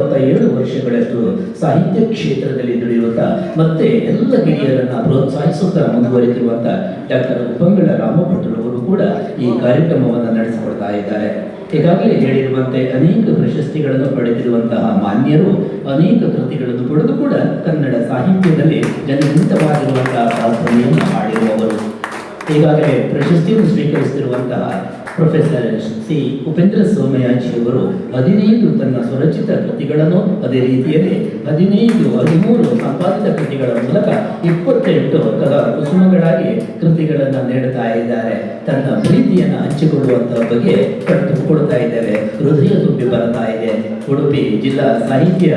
7 ವರ್ಷಗಳಷ್ಟು ಸಾಹಿತ್ಯ ಕ್ಷೇತ್ರದಲ್ಲಿ ದುಡಿಯುವಂತ ಮತ್ತೆ ಎಲ್ಲ ಹಿರಿಯರನ್ನ ಪ್ರೋತ್ಸಾಹಿಸುತ್ತಾ ಮುಂದುವರಿತಿರುವಂತ ಡಾಕ್ಟರ್ ಉಪ್ಪಂಗಳ ರಾಮಭಟ್ರವರು ಕೂಡ ಈ ಕಾರ್ಯಕ್ರಮವನ್ನು ನಡೆಸಿಕೊಡ್ತಾ ಇದ್ದಾರೆ. ಈಗಾಗಲೇ ಹೇಳಿರುವಂತೆ ಅನೇಕ ಪ್ರಶಸ್ತಿಗಳನ್ನು ಪಡೆದಿರುವಂತಹ ಮಾನ್ಯರು ಅನೇಕ ಕೃತಿಗಳನ್ನು ಪಡೆದು ಕೂಡ ಕನ್ನಡ ಸಾಹಿತ್ಯದಲ್ಲಿ ಜನಹಿತವಾಗಿರುವಂತಹ ಸಾಧನೆಯನ್ನು ಮಾಡಿರುವವರು. ಈಗಾಗಲೇ ಪ್ರಶಸ್ತಿಯನ್ನು ಸ್ವೀಕರಿಸುತ್ತಿರುವಂತಹ ಪ್ರೊಫೆಸರ್ ಸಿ ಉಪೇಂದ್ರ ಸೋಮಯಾಜಿಯವರು 15 ತನ್ನ ಸ್ವರಚಿತ ಕೃತಿಗಳನ್ನು, ಅದೇ ರೀತಿಯಲ್ಲಿ 13 ಸಂಪಾದಿತ ಕೃತಿಗಳ ಮೂಲಕ 28 ಕಲಾ ಕುಸುಮಗಳಾಗಿ ಕೃತಿಗಳನ್ನು ನೀಡುತ್ತಾ ಇದ್ದಾರೆ. ತನ್ನ ಪ್ರೀತಿಯನ್ನು ಹಂಚಿಕೊಳ್ಳುವಂತಹ ಬಗ್ಗೆ ಕೊಡ್ತಾ ಇದ್ದೇವೆ. ಹೃದಯ ತುಂಬಿ ಬರ್ತಾ ಇದೆ. ಉಡುಪಿ ಜಿಲ್ಲಾ ಸಾಹಿತ್ಯ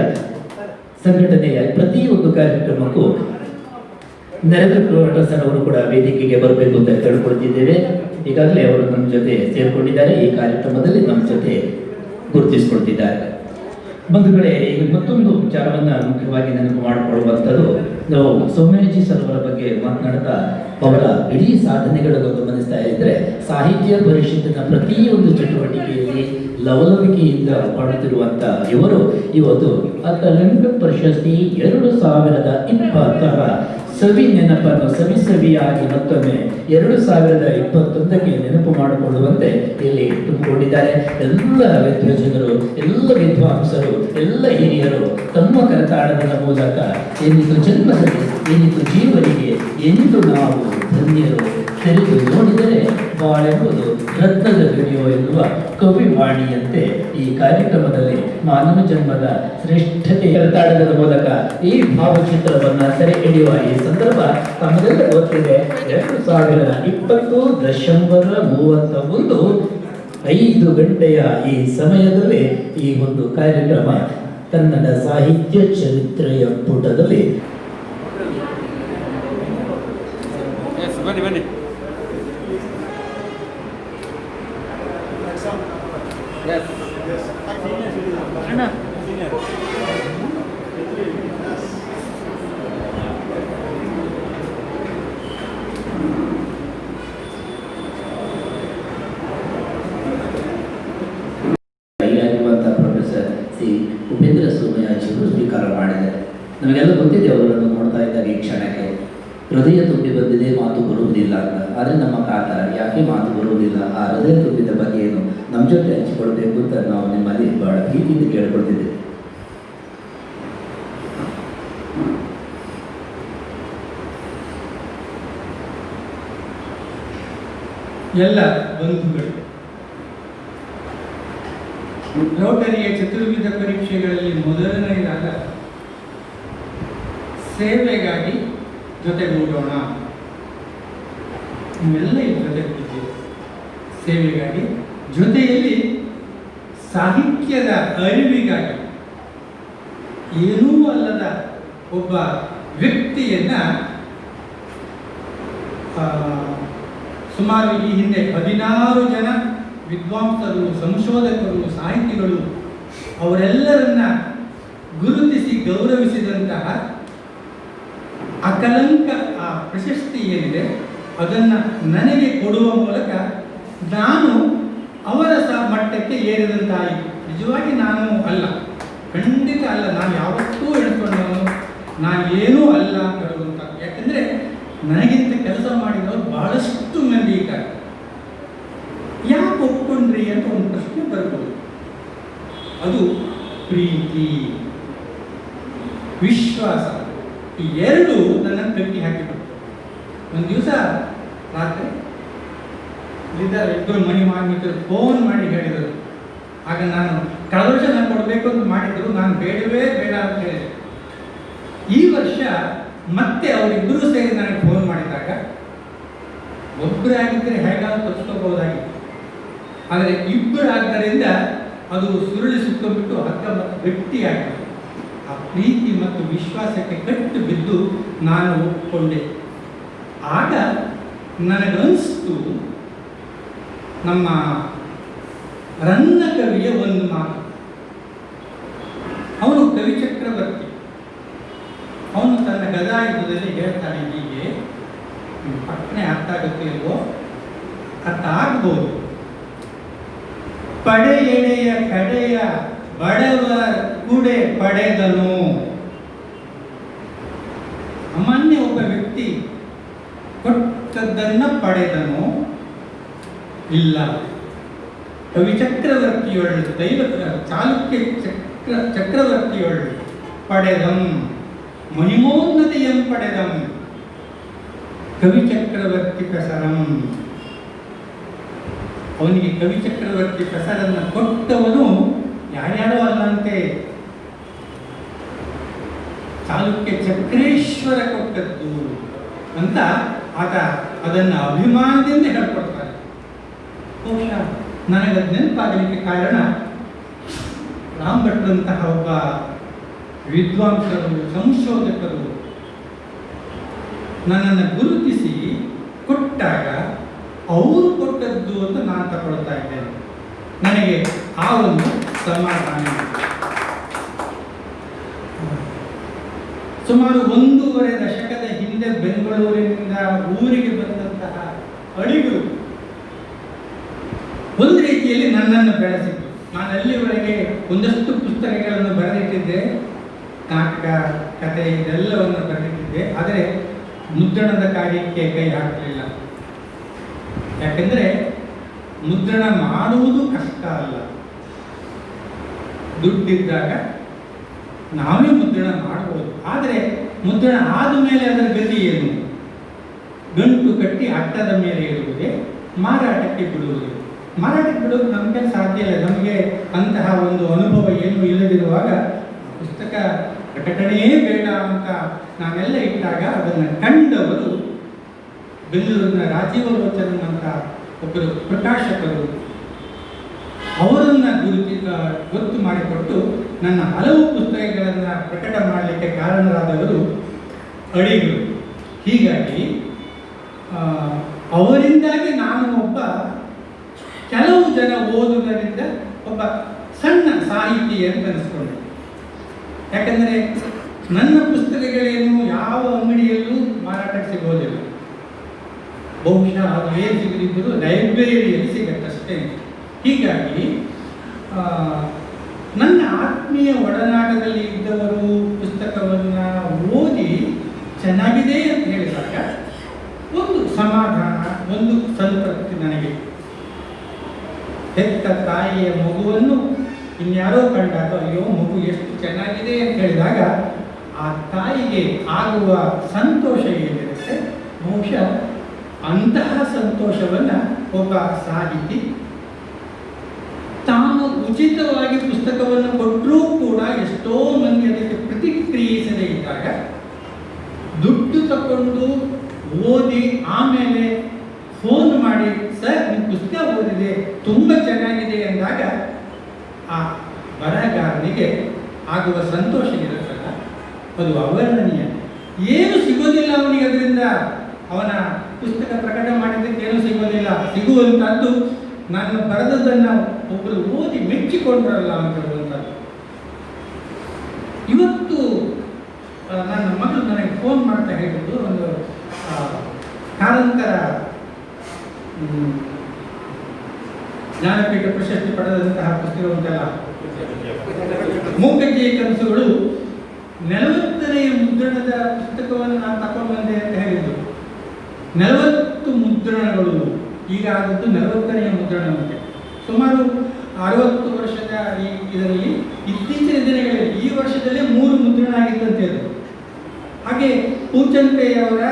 ಸಂಘಟನೆಯ ಪ್ರತಿಯೊಂದು ಕಾರ್ಯಕ್ರಮಕ್ಕೂ ನರೇಂದ್ರ ಸರ್ ಅವರು ಕೂಡ ವೇದಿಕೆಗೆ ಬರಬೇಕು ಅಂತ ಕೇಳ್ಕೊಳ್ತಿದ್ದೇವೆ. ಈಗಾಗಲೇ ಅವರು ನಮ್ಮ ಜೊತೆ ಸೇರ್ಕೊಂಡಿದ್ದಾರೆ, ಈ ಕಾರ್ಯಕ್ರಮದಲ್ಲಿ ನಮ್ಮ ಜೊತೆ ಗುರುತಿಸಿಕೊಳ್ತಿದ್ದಾರೆ. ಬಂಧುಗಳೇ, ಈಗ ಮತ್ತೊಂದು ವಿಚಾರವನ್ನ ಮುಖ್ಯವಾಗಿ ನೆನಪು ಮಾಡಿಕೊಳ್ಳುವಂಥದ್ದು, ನಾವು ಸೋಮಯಾಜಿ ಸರ್ ಅವರ ಬಗ್ಗೆ ಮಾತನಾಡ್ತಾ ಅವರ ಇಡೀ ಸಾಧನೆಗಳನ್ನು ಗಮನಿಸ್ತಾ ಇದ್ರೆ ಸಾಹಿತ್ಯ ಪರಿಷತ್ತಿನ ಪ್ರತಿಯೊಂದು ಚಟುವಟಿಕೆಯಲ್ಲಿ ಲವಲವಿಕೆಯಿಂದ ಮಾಡುತ್ತಿರುವಂತ ಇವರು ಇವತ್ತು ಅಕಾಡೆಮಿಕ್ ಪ್ರಶಸ್ತಿ 2020ರ ಸವಿ ನೆನಪನ್ನು ಸವಿಯಾಗಿ ಮತ್ತೊಮ್ಮೆ 2021ಕ್ಕೆ ನೆನಪು ಮಾಡಿಕೊಳ್ಳುವಂತೆ ಇಲ್ಲಿ ತುಂಬಿಕೊಂಡಿದ್ದಾರೆ. ಎಲ್ಲ ವಿದ್ವಜನರು, ಎಲ್ಲ ವಿದ್ವಾಂಸರು, ಎಲ್ಲ ಹಿರಿಯರು ತಮ್ಮ ಕರತಾಳದ ಮೂಲಕ ಏನಿದು ಜನ್ಮದಲ್ಲಿ, ಏನಿದು ಜೀವನಿಗೆ, ಎಂದು ನಾವು ಧನ್ಯರು, ತೆರೆದು ನೋಡಿದರೆ ಬಾಳೆಂಬುದು ರತ್ನದ ವಿಡಿಯೋ ಎನ್ನುವ ಕವಿವಾಣಿಯಂತೆ ಈ ಕಾರ್ಯಕ್ರಮದಲ್ಲಿ ಮಾನವ ಜನ್ಮದ ಶ್ರೇಷ್ಠತೆ ಕರತಾಳದ ಮೂಲಕ ಈ ಭಾವಚಿತ್ರವನ್ನು ಸೆರೆ ಹಿಡಿಯುವ ಈ ಸಂದರ್ಭ ತಮಗೆಲ್ಲ ಗೊತ್ತಿದೆ. 2020 ಡಿಸೆಂಬರ್ 31 5 ಗಂಟೆಯ ಈ ಸಮಯದಲ್ಲಿ ಈ ಒಂದು ಕಾರ್ಯಕ್ರಮ ಕನ್ನಡ ಸಾಹಿತ್ಯ ಚರಿತ್ರೆಯ ಪುಟದಲ್ಲಿ ಬನ್ನಿ ಅಣ್ಣ ಪ್ರೊಫೆಸರ್ ಸಿ ಉಪೇಂದ್ರ ಸೋಮಯಾಜಿ ಅವರು ಸ್ವೀಕಾರ ಮಾಡಿದ್ದಾರೆ. ನಮಗೆಲ್ಲ ಗೊತ್ತಿದೆ, ಅವರನ್ನು ನೋಡ್ತಾ ಇದ್ದಾಗ ಈ ಕ್ಷಣಕ್ಕೆ ಹೃದಯ ತುಂಬಿ ಬಂದಿದೆ, ಮಾತು ಬರುವುದಿಲ್ಲ ಅಂತ. ಆದರೆ ನಮ್ಮ ಕಾತರ ಯಾಕೆ ಮಾತು ಬರುವುದಿಲ್ಲ, ಆ ಹೃದಯ ತುಂಬಿದ ಬಗ್ಗೆ ಏನು ನಮ್ಮ ಜೊತೆ ಹಂಚಿಕೊಳ್ಬೇಕು ಅಂತ ನಾವು ನಿಮ್ಮಲ್ಲಿ ಬಹಳ ಪ್ರೀತಿಯಿಂದ ಕೇಳ್ಕೊಳ್ತಿದ್ದೇವೆ. ಎಲ್ಲ ಬಂಧುಗಳು, ರೋಟರಿಯ ಚತುರ್ವಿಧ ಪರೀಕ್ಷೆಗಳಲ್ಲಿ ಮೊದಲನೆಯದಾದ ಸೇವೆಗಾಗಿ ಜೊತೆಗೂಡೋಣ, ನೀವೆಲ್ಲ ಈ ಜೊತೆಗೂಡಿದ್ದೀವಿ. ಸೇವೆಗಾಗಿ, ಜೊತೆಯಲ್ಲಿ ಸಾಹಿತ್ಯದ ಅರಿವಿಗಾಗಿ, ಏನೂ ಅಲ್ಲದ ಒಬ್ಬ ವ್ಯಕ್ತಿಯನ್ನ ಸುಮಾರು ಈ ಹಿಂದೆ 16 ಜನ ವಿದ್ವಾಂಸರು, ಸಂಶೋಧಕರು, ಸಾಹಿತಿಗಳು ಅವರೆಲ್ಲರನ್ನ ಗುರುತಿಸಿ ಗೌರವಿಸಿದಂತಹ ಅಕಲಂಕ ಆ ಪ್ರಶಸ್ತಿ ಏನಿದೆ ಅದನ್ನು ನನಗೆ ಕೊಡುವ ಮೂಲಕ ನಾನು ಅವರ ಮಟ್ಟಕ್ಕೆ ಏರಿದಂತಾಯಿತು. ನಿಜವಾಗಿ ನಾನು ಅಲ್ಲ, ಖಂಡಿತ ಅಲ್ಲ, ನಾನು ಯಾವತ್ತೂ ಎಣಿಸ್ಕೊಂಡವನು ನಾನು ಏನೂ ಅಲ್ಲ ಅಂತ ಹೇಳುವಂಥ. ಯಾಕಂದರೆ ನನಗಿಂತ ಕೆಲಸ ಮಾಡಿದವರು ಬಹಳಷ್ಟು ಮಂದಿ ಇದ್ದಾರೆ. ಯಾಕೆ ಒಪ್ಕೊಂಡ್ರಿ ಅಂತ ಒಂದು ಪ್ರಶ್ನೆ ಬರ್ಬೋದು. ಅದು ಪ್ರೀತಿ, ವಿಶ್ವಾಸ, ಈ ಎರಡು ನನ್ನನ್ನು ಕಟ್ಟಿ ಹಾಕಿಬಿಟ್ಟು. ಒಂದು ದಿವಸ ರಾತ್ರಿ ಇಬ್ಬರು ಮನೆ ಮಾರ್ಮಿಕರು ಫೋನ್ ಮಾಡಿ ಹೇಳಿದರು. ಆಗ ನಾನು ಕಳೆದ ವರ್ಷ ನಾನು ಕೊಡಬೇಕು ಅಂತ ಮಾಡಿದ್ರು, ನಾನು ಬೇಡವೇ ಬೇಡ ಅಂತ ಹೇಳಿದೆ. ಈ ವರ್ಷ ಮತ್ತೆ ಅವರಿಬ್ಬರು ಸೇರಿ ನನಗೆ ಫೋನ್ ಮಾಡಿದಾಗ ಒಬ್ಬರೇ ಆಗಿದ್ದರೆ ಹೇಗಾದ್ರೂ ತಪ್ಪಿಸ್ಕೋಬಹುದಾಗಿತ್ತು. ಆದರೆ ಇಬ್ಬರು ಆದ್ದರಿಂದ ಅದು ಸುರುಳಿ ಸುತ್ತಬಿಟ್ಟು ಹಗ್ಗ ಮತ್ತು ಗಟ್ಟಿಯಾಗಿತ್ತು. ಆ ಪ್ರೀತಿ ಮತ್ತು ವಿಶ್ವಾಸಕ್ಕೆ ಕಟ್ಟು ಬಿದ್ದು ನಾನು ಒಪ್ಪಿಕೊಂಡೆ. ಆಗ ನನಗನ್ನಿಸ್ತು, ನಮ್ಮ ರನ್ನ ಕವಿಯ ಒಂದು ಮಾತು. ಅವನು ಕವಿ ಚಕ್ರವರ್ತಿ. ಅವನು ತನ್ನ ಗದಾಯುಧದಲ್ಲಿ ಹೇಳ್ತಾನೆ ಹೀಗೆ, ಪಟ್ಟಣೆ ಅರ್ಥ ಆಗುತ್ತೆ ಇಲ್ವೋ, ಅರ್ಥ ಆಗ್ಬೋದು. ಪಡೆಯೆಡೆಯ ಕಡೆಯ ಬಡವ ಕುಡೆ ಪಡೆದನು. ಸಾಮಾನ್ಯ ಒಬ್ಬ ವ್ಯಕ್ತಿ ಕೊಟ್ಟದ್ದನ್ನು ಪಡೆದನು ಇಲ್ಲ. ಕವಿ ಚಕ್ರವರ್ತಿಯೊಳ್ ಚಾಲುಕ್ಯ ಚಕ್ರವರ್ತಿಯೊಳ್ ಪಡೆದಂ ಮಹಿಮೋನ್ನತಿಯಂ ಪಡೆದಂ ಕವಿ ಚಕ್ರವರ್ತಿ ಪೆಸರಂ. ಅವನಿಗೆ ಕವಿ ಚಕ್ರವರ್ತಿ ಪೆಸರನ್ನು ಕೊಟ್ಟವನು ಯಾರ್ಯಾರೋ ಅಲ್ಲಂತೆ, ಚಾಲುಕ್ಯ ಚಕ್ರೇಶ್ವರ ಕೊಟ್ಟದ್ದು ಅಂತ ಆತ ಅದನ್ನು ಅಭಿಮಾನದಿಂದ ಹೇಳ್ಕೊಡ್ತಾರೆ. ಬಹುಶಃ ನನಗೆ ನೆನಪಾಗಲಿಕ್ಕೆ ಕಾರಣ ರಾಮ್ ಭಟ್ರಂತಹ ಒಬ್ಬ ವಿದ್ವಾಂಸರು, ಸಂಶೋಧಕರು ನನ್ನನ್ನು ಗುರುತಿಸಿ ಕೊಟ್ಟಾಗ ಅವರು ಕೊಟ್ಟದ್ದು ಅಂತ ನಾನು ತಗೊಳ್ತಾ ಇದ್ದೇನೆ. ನನಗೆ ಆ ಒಂದು ಸಮಾಧಾನ. ಸುಮಾರು 1.5 ದಶಕದ ಹಿಂದೆ ಬೆಂಗಳೂರಿನಿಂದ ಊರಿಗೆ ಬಂದಂತಹ ಅಡಿಗರು ಒಂದು ರೀತಿಯಲ್ಲಿ ನನ್ನನ್ನು ಬೆಳೆಸಿದ್ದು. ನಾನು ಅಲ್ಲಿವರೆಗೆ ಒಂದಷ್ಟು ಪುಸ್ತಕಗಳನ್ನು ಬರೆದಿಟ್ಟಿದ್ದೆ, ನಾಟಕ, ಕಥೆ ಇದೆಲ್ಲವನ್ನು ಬರೆದಿಟ್ಟಿದ್ದೆ. ಆದರೆ ಮುದ್ರಣದ ಕಾರ್ಯಕ್ಕೆ ಕೈ ಹಾಕಲಿಲ್ಲ. ಯಾಕೆಂದರೆ ಮುದ್ರಣ ಮಾಡುವುದು ಕಷ್ಟ ಅಲ್ಲ. ದುಡ್ಡಿದ್ದಾಗ ನಾವೇ ಮುದ್ರಣ ಮಾಡಬಹುದು. ಆದರೆ ಮುದ್ರಣ ಆದ ಮೇಲೆ ಅದರ ಗತಿ ಏನು? ಗಂಟು ಕಟ್ಟಿ ಅಟ್ಟದ ಮೇಲೆ ಇಡುವುದೇ, ಮಾರಾಟಕ್ಕೆ ಬಿಡುವುದು. ಮಾರಾಟಕ್ಕೆ ಬಿಡೋದು ನಮಗೆ ಸಾಧ್ಯ ಇಲ್ಲ. ನಮಗೆ ಅಂತಹ ಒಂದು ಅನುಭವ ಏನು ಇಲ್ಲದಿರುವಾಗ ಪುಸ್ತಕ ಪ್ರಕಟಣೆಯೇ ಬೇಡ ಅಂತ ನಾವೆಲ್ಲ ಇಟ್ಟಾಗ ಅದನ್ನು ಕಂಡವರು ಬೆಂಗಳೂರಿನ ರಾಜೀವ ಲೋಚನ್ ಅಂತ ಒಬ್ಬರು ಪ್ರಕಾಶಕರು, ಅವರನ್ನು ಗೊತ್ತು ಮಾಡಿಕೊಟ್ಟು ನನ್ನ ಹಲವು ಪುಸ್ತಕಗಳನ್ನು ಪ್ರಕಟ ಮಾಡಲಿಕ್ಕೆ ಕಾರಣರಾದವರು ಅಡಿಗರು. ಹೀಗಾಗಿ ಅವರಿಂದಾಗಿ ನಾನು ಒಬ್ಬ ಕೆಲವು ಜನ ಓದುಗರಿಂದ ಒಬ್ಬ ಸಣ್ಣ ಸಾಹಿತಿ ಅಂತ ಅನಿಸ್ಕೊಂಡೆ. ಯಾಕಂದರೆ ನನ್ನ ಪುಸ್ತಕಗಳೇನು ಯಾವ ಅಂಗಡಿಯಲ್ಲೂ ಮಾರಾಟಕ್ಕೆ ಸಿಗೋದಿಲ್ಲ. ಬಹುಶಃ ಅದು ಏನು ಸಿಗದಿದ್ದರೂ ಲೈಬ್ರರಿಯಲ್ಲಿ ಸಿಗತ್ತಷ್ಟೇ. ಹೀಗಾಗಿ ನನ್ನ ಆತ್ಮೀಯ ಒಡನಾಟದಲ್ಲಿ ಇದ್ದವರು ಪುಸ್ತಕವನ್ನು ಓದಿ ಚೆನ್ನಾಗಿದೆ ಅಂತ ಹೇಳಿದಾಗ ಒಂದು ಸಮಾಧಾನ, ಒಂದು ಸಂತೃಪ್ತಿ ನನಗೆ. ಹೆತ್ತ ತಾಯಿಯ ಮಗುವನ್ನು ಇನ್ಯಾರೋ ಕಂಡಾಗ ಅಯ್ಯೋ ಮಗು ಎಷ್ಟು ಚೆನ್ನಾಗಿದೆ ಅಂತ ಹೇಳಿದಾಗ ಆ ತಾಯಿಗೆ ಆಗುವ ಸಂತೋಷ ಏನಿರುತ್ತೆ, ಬಹುಶಃ ಅಂತಹ ಸಂತೋಷವನ್ನು ಒಬ್ಬ ಸಾಹಿತಿ ತಾನು ಉಚಿತವಾಗಿ ಪುಸ್ತಕವನ್ನು ಕೊಟ್ಟರೂ ಕೂಡ ಎಷ್ಟೋ ಮಂದಿ ಅದಕ್ಕೆ ಪ್ರತಿಕ್ರಿಯಿಸದೇ ಇದ್ದಾಗ ದುಡ್ಡು ತಗೊಂಡು ಓದಿ ಆಮೇಲೆ ಫೋನ್ ಮಾಡಿ ಸರ್ ನಿಮ್ಮ ಪುಸ್ತಕ ಓದಿದೆ ತುಂಬ ಚೆನ್ನಾಗಿದೆ ಎಂದಾಗ ಆ ಬರಹಗಾರನಿಗೆ ಆಗುವ ಸಂತೋಷ ಇರುತ್ತಲ್ಲ, ಅದು ಅವರ್ಣನೀಯ. ಏನು ಸಿಗೋದಿಲ್ಲ ಅವನಿಗೆ, ಅದರಿಂದ ಅವನ ಪುಸ್ತಕ ಪ್ರಕಟ ಮಾಡಿದ್ದಕ್ಕೆ ಏನೂ ಸಿಗೋದಿಲ್ಲ. ಸಿಗುವಂಥದ್ದು ನಾನು ಬರೆದದ್ದನ್ನು ಒಬ್ಬರು ಓದಿ ಮೆಚ್ಚಿಕೊಂಡ್ರಲ್ಲ ಅಂತ ಹೇಳುವಂಥದ್ದು. ಇವತ್ತು ನನ್ನ ಮಗಳು ನನಗೆ ಫೋನ್ ಮಾಡ್ತಾ ಹೇಳಿದ್ದು, ಒಂದು ಕಾರಂತರ ಜ್ಞಾನಪೀಠ ಪ್ರಶಸ್ತಿ ಪಡೆದಂತಹ ಪುಸ್ತಕ ಉಂಟಲ್ಲ, ಮೂಕಜ್ಜಿಯ ಕನಸುಗಳು, 40ನೇ ಮುದ್ರಣದ ಪುಸ್ತಕವನ್ನು ನಾನು ತಗೊಂಡು ಬಂದೆ ಅಂತ ಹೇಳಿದ್ದು. 40 ಮುದ್ರಣಗಳು, ಈಗ ಆದದ್ದು 40ನೇ ಮುದ್ರಣವಂತೆ. ಸುಮಾರು 60 ವರ್ಷದ ಇದರಲ್ಲಿ ಇತ್ತೀಚಿನ ದಿನಗಳಲ್ಲಿ ಈ ವರ್ಷದಲ್ಲೇ 3 ಮುದ್ರಣ ಆಗಿತ್ತಂತೆ ಅದು. ಹಾಗೆ ಪೂಚಂಪೆಯವರ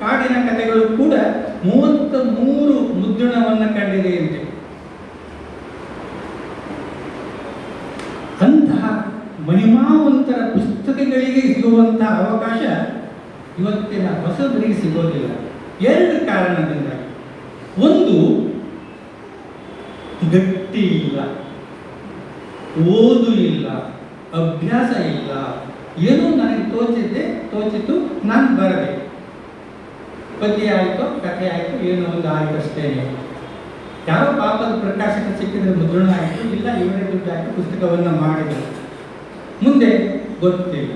ಕಾಡಿನ ಕಥೆಗಳು ಕೂಡ 33 ಮುದ್ರಣವನ್ನು ಕಂಡಿದೆ ಅಂತೆ. ಅಂತಹ ಮಹಿಮಾವಂತರ ಪುಸ್ತಕಗಳಿಗೆ ಸಿಗುವಂತಹ ಅವಕಾಶ ಇವತ್ತಿನ ಹೊಸಬರಿಗೆ ಸಿಗೋದಿಲ್ಲ. 2 ಕಾರಣದಿಂದ. ಒಂದು, ಗಟ್ಟಿ ಇಲ್ಲ, ಓದು ಇಲ್ಲ, ಅಭ್ಯಾಸ ಇಲ್ಲ. ಏನೋ ನನಗೆ ತೋಚಿತು ನಾನು ಬರದೆ, ಪದ್ಯ ಆಯಿತು, ಕಥೆ ಆಯಿತು, ಏನೋ ಒಂದು ಆಯಿತು ಅಷ್ಟೇ. ಯಾರೋ ಪಾಪದ ಪ್ರಕಾಶಕ ಸಿಕ್ಕಿದ್ರೆ ಮುದ್ರಣ ಆಯಿತು, ಇಲ್ಲ ಇವರೇ ದುಡ್ಡು ಹಾಕಿ ಪುಸ್ತಕವನ್ನು ಮಾಡಿದರು, ಮುಂದೆ ಗೊತ್ತಿಲ್ಲ.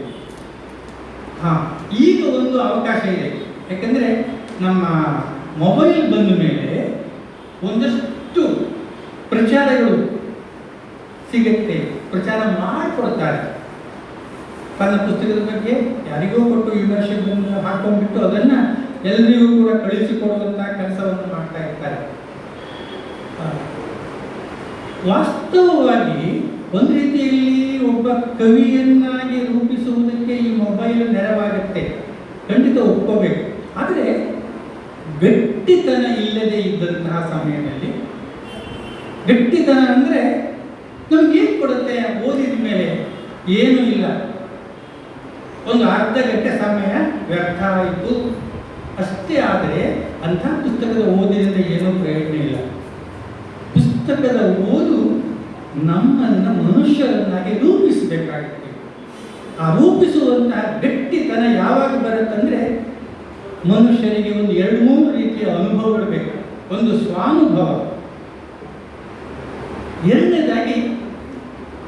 ಈಗ ಒಂದು ಅವಕಾಶ ಇದೆ. ಯಾಕೆಂದರೆ ನಮ್ಮ ಮೊಬೈಲ್ ಬಂದ ಮೇಲೆ ಒಂದಷ್ಟು ಪ್ರಚಾರಗಳು ಸಿಗುತ್ತೆ. ಪ್ರಚಾರ ಮಾಡಿಕೊಡ್ತಾರೆ. ತನ್ನ ಪುಸ್ತಕದ ಬಗ್ಗೆ ಯಾರಿಗೋ ಕೊಟ್ಟು ವಿಮರ್ಶೆ ಬಂದು ಹಾಕೊಂಡ್ಬಿಟ್ಟು ಅದನ್ನು ಎಲ್ಲರಿಗೂ ಕೂಡ ಕಳಿಸಿಕೊಡುವಂಥ ಕೆಲಸವನ್ನು ಮಾಡ್ತಾ ಇರ್ತಾರೆ. ವಾಸ್ತವವಾಗಿ ಒಂದು ರೀತಿಯಲ್ಲಿ ಒಬ್ಬ ಕವಿಯನ್ನಾಗಿ ರೂಪಿಸುವುದಕ್ಕೆ ಈ ಮೊಬೈಲ್ ನೆರವಾಗುತ್ತೆ, ಖಂಡಿತ ಒಪ್ಕೋಬೇಕು. ಆದರೆ ಗಟ್ಟಿತನ ಇಲ್ಲದೆ ಇದ್ದಂತಹ ಸಮಯದಲ್ಲಿ, ಗಟ್ಟಿತನ ಅಂದರೆ ನಮಗೇನು ಕೊಡುತ್ತೆ? ಓದಿದ ಮೇಲೆ ಏನೂ ಇಲ್ಲ, ಒಂದು ಅರ್ಧ ಗಂಟೆ ಸಮಯ ವ್ಯರ್ಥ ಆಯಿತು ಅಷ್ಟೇ. ಆದರೆ ಅಂಥ ಪುಸ್ತಕದ ಓದಿನಿಂದ ಏನೂ ಪ್ರಯೋಜನ ಇಲ್ಲ. ಪುಸ್ತಕದ ಓದು ನಮ್ಮನ್ನು ಮನುಷ್ಯರನ್ನಾಗಿ ರೂಪಿಸಬೇಕಾಗುತ್ತೆ. ಆ ರೂಪಿಸುವಂತಹ ಗಟ್ಟಿತನ ಯಾವಾಗ ಬರುತ್ತಂದರೆ ಮನುಷ್ಯರಿಗೆ ಒಂದು 2-3 ರೀತಿಯ ಅನುಭವಗಳು ಬೇಕು. ಒಂದು ಸ್ವಾನುಭವ, ಎರಡನೇದಾಗಿ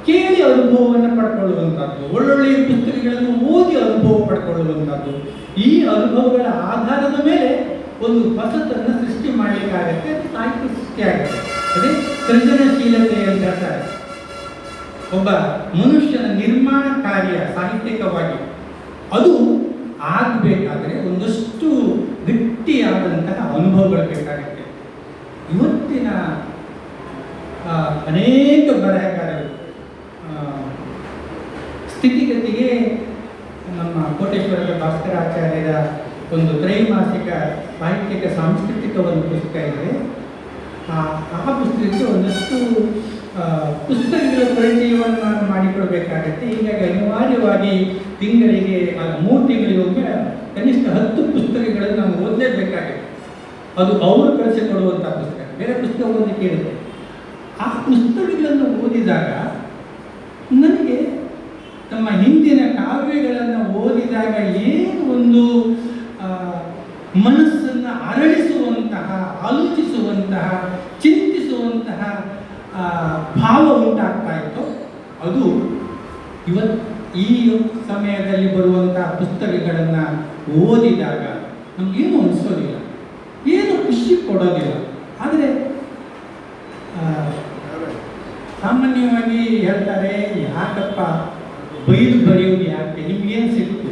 ಕೇಳಿ ಅನುಭವವನ್ನು ಪಡ್ಕೊಳ್ಳುವಂಥದ್ದು, ಒಳ್ಳೊಳ್ಳೆಯ ಪುಸ್ತಕಗಳನ್ನು ಓದಿ ಅನುಭವ ಪಡ್ಕೊಳ್ಳುವಂಥದ್ದು. ಈ ಅನುಭವಗಳ ಆಧಾರದ ಮೇಲೆ ಒಂದು ಹೊಸತನ್ನು ಸೃಷ್ಟಿ ಮಾಡಲಿಕ್ಕಾಗತ್ತೆ, ಸಾಹಿತ್ಯ ಸೃಷ್ಟಿಯಾಗುತ್ತೆ. ಅದೇ ಸೃಜನಶೀಲತೆ ಅಂತ ಹೇಳ್ತಾರೆ. ಒಬ್ಬ ಮನುಷ್ಯನ ನಿರ್ಮಾಣ ಕಾರ್ಯ ಸಾಹಿತ್ಯಿಕವಾಗಿ ಅದು ಆಗಬೇಕಾದ್ರೆ ಒಂದಷ್ಟು ಗಟ್ಟಿಯಾದಂತಹ ಅನುಭವಗಳು ಬೇಕಾಗುತ್ತೆ. ಇವತ್ತಿನ ಅನೇಕ ಬರಹಗಾರರು ಸ್ಥಿತಿಗತಿಗೆ ನಮ್ಮ ಕೋಟೇಶ್ವರದ ಭಾಸ್ಕರಾಚಾರ್ಯರ ಒಂದು ತ್ರೈಮಾಸಿಕ ಸಾಹಿತ್ಯಿಕ ಸಾಂಸ್ಕೃತಿಕ ಒಂದು ಪುಸ್ತಕ ಇದೆ. ಆ ಪುಸ್ತಕಕ್ಕೆ ಒಂದಷ್ಟು ಪುಸ್ತಕಗಳ ಪರಿಚಯವನ್ನು ನಾನು ಮಾಡಿಕೊಡ್ಬೇಕಾಗತ್ತೆ. ಹೀಗಾಗಿ ಅನಿವಾರ್ಯವಾಗಿ ತಿಂಗಳಿಗೆ 3 ತಿಂಗಳಿಗೊಮ್ಮೆ ಕನಿಷ್ಠ 10 ಪುಸ್ತಕಗಳನ್ನು ನಾವು ಓದಲೇಬೇಕಾಗುತ್ತೆ. ಅದು ಅವರು ಕಳಿಸಿಕೊಡುವಂಥ ಪುಸ್ತಕ, ಬೇರೆ ಪುಸ್ತಕ ಓದಲಿಕ್ಕೆ ಇರುತ್ತೆ. ಆ ಪುಸ್ತಕಗಳನ್ನು ಓದಿದಾಗ ನನಗೆ ನಮ್ಮ ಹಿಂದಿನ ಕಾವ್ಯಗಳನ್ನು ಓದಿದಾಗ ಏನು ಒಂದು ಮನಸ್ಸನ್ನು ಅರಳಿಸುವಂತಹ, ಆಲೋಚಿಸುವಂತಹ, ಚಿಂತಿಸುವಂತಹ ಭಾವ ಉಂಟಾಗ್ತಾ ಇತ್ತು, ಅದು ಈ ಸಮಯದಲ್ಲಿ ಬರುವಂತಹ ಪುಸ್ತಕಗಳನ್ನು ಓದಿದಾಗ ನಮಗೇನು ಅನಿಸೋದಿಲ್ಲ, ಏನು ಖುಷಿ ಕೊಡೋದಿಲ್ಲ. ಆದರೆ ಸಾಮಾನ್ಯವಾಗಿ ಹೇಳ್ತಾರೆ, ಯಾಕಪ್ಪ ಬೈದು ಬರೆಯೋದು ಯಾಕೆ, ನಿಮ್ಗೇನು ಸಿಕ್ತು,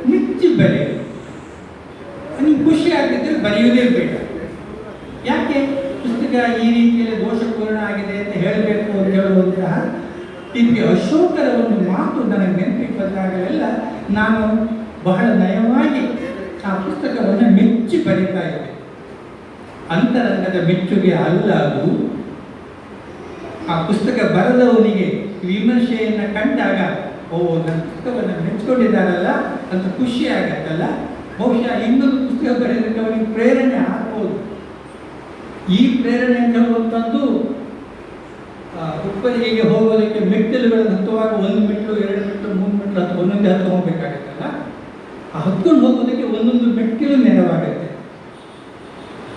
ಮೆಚ್ಚಿ ಬರೆಯೋದು, ನಿಮ್ಗೆ ಖುಷಿ ಆಗಿದ್ದರೆ ಬರೆಯೋದೇ ಬೇಡ. ಯಾಕೆ ಪುಸ್ತಕ ಈ ರೀತಿಯಲ್ಲಿ ದೋಷಪೂರ್ಣ ಆಗಿದೆ ಅಂತ ಹೇಳಬೇಕು ಅಂತ ಹೇಳುವಂತಹ ಇಲ್ಲಿ ಅಶೋಕರ ಒಂದು ಮಾತು ನನಗೆ ನೆನಪಿಗೆ ಬಂದಾಗಲೆಲ್ಲ ನಾನು ಬಹಳ ನಯವಾಗಿ ಆ ಪುಸ್ತಕವನ್ನು ಮೆಚ್ಚಿ ಬರೀತಾ ಇದ್ದೆ. ಅಂತರಂಗದ ಮೆಚ್ಚುಗೆ ಅಲ್ಲ ಅದು. ಆ ಪುಸ್ತಕ ಬರೆದವನಿಗೆ ವಿಮರ್ಶೆಯನ್ನು ಕಂಡಾಗ ನನ್ನ ಪುಸ್ತಕವನ್ನು ಮೆಚ್ಚಿಕೊಂಡಿದ್ದಾರಲ್ಲ ಅಂತ ಖುಷಿ ಆಗತ್ತಲ್ಲ, ಬಹುಶಃ ಇನ್ನೊಂದು ಪುಸ್ತಕ ಬರೆಯೋದಕ್ಕೆ ಅವನಿಗೆ ಪ್ರೇರಣೆ ಆಗ್ಬೋದು. ಈ ಪ್ರೇರಣೆ ಅಂತ ಹೇಳುವಂಥದ್ದು ಉಪ್ಪರಿಗೆ ಹೋಗೋದಕ್ಕೆ ಮೆಟ್ಟಿಲುಗಳನ್ನು ಹತ್ತುವಾಗ 1 ಮೆಟ್ಟಿಲು 2 ಮೆಟ್ಟಿಲು 3 ಮೆಟ್ಟಿಲು ಅಥವಾ ಒಂದೊಂದೇ ಹತ್ತು ಹೋಗಬೇಕಾಗತ್ತಲ್ಲ, ಆ ಹತ್ಕೊಂಡು ಹೋಗೋದಕ್ಕೆ ಒಂದೊಂದು ಮೆಟ್ಟಿಲು ನೆರವಾಗುತ್ತೆ.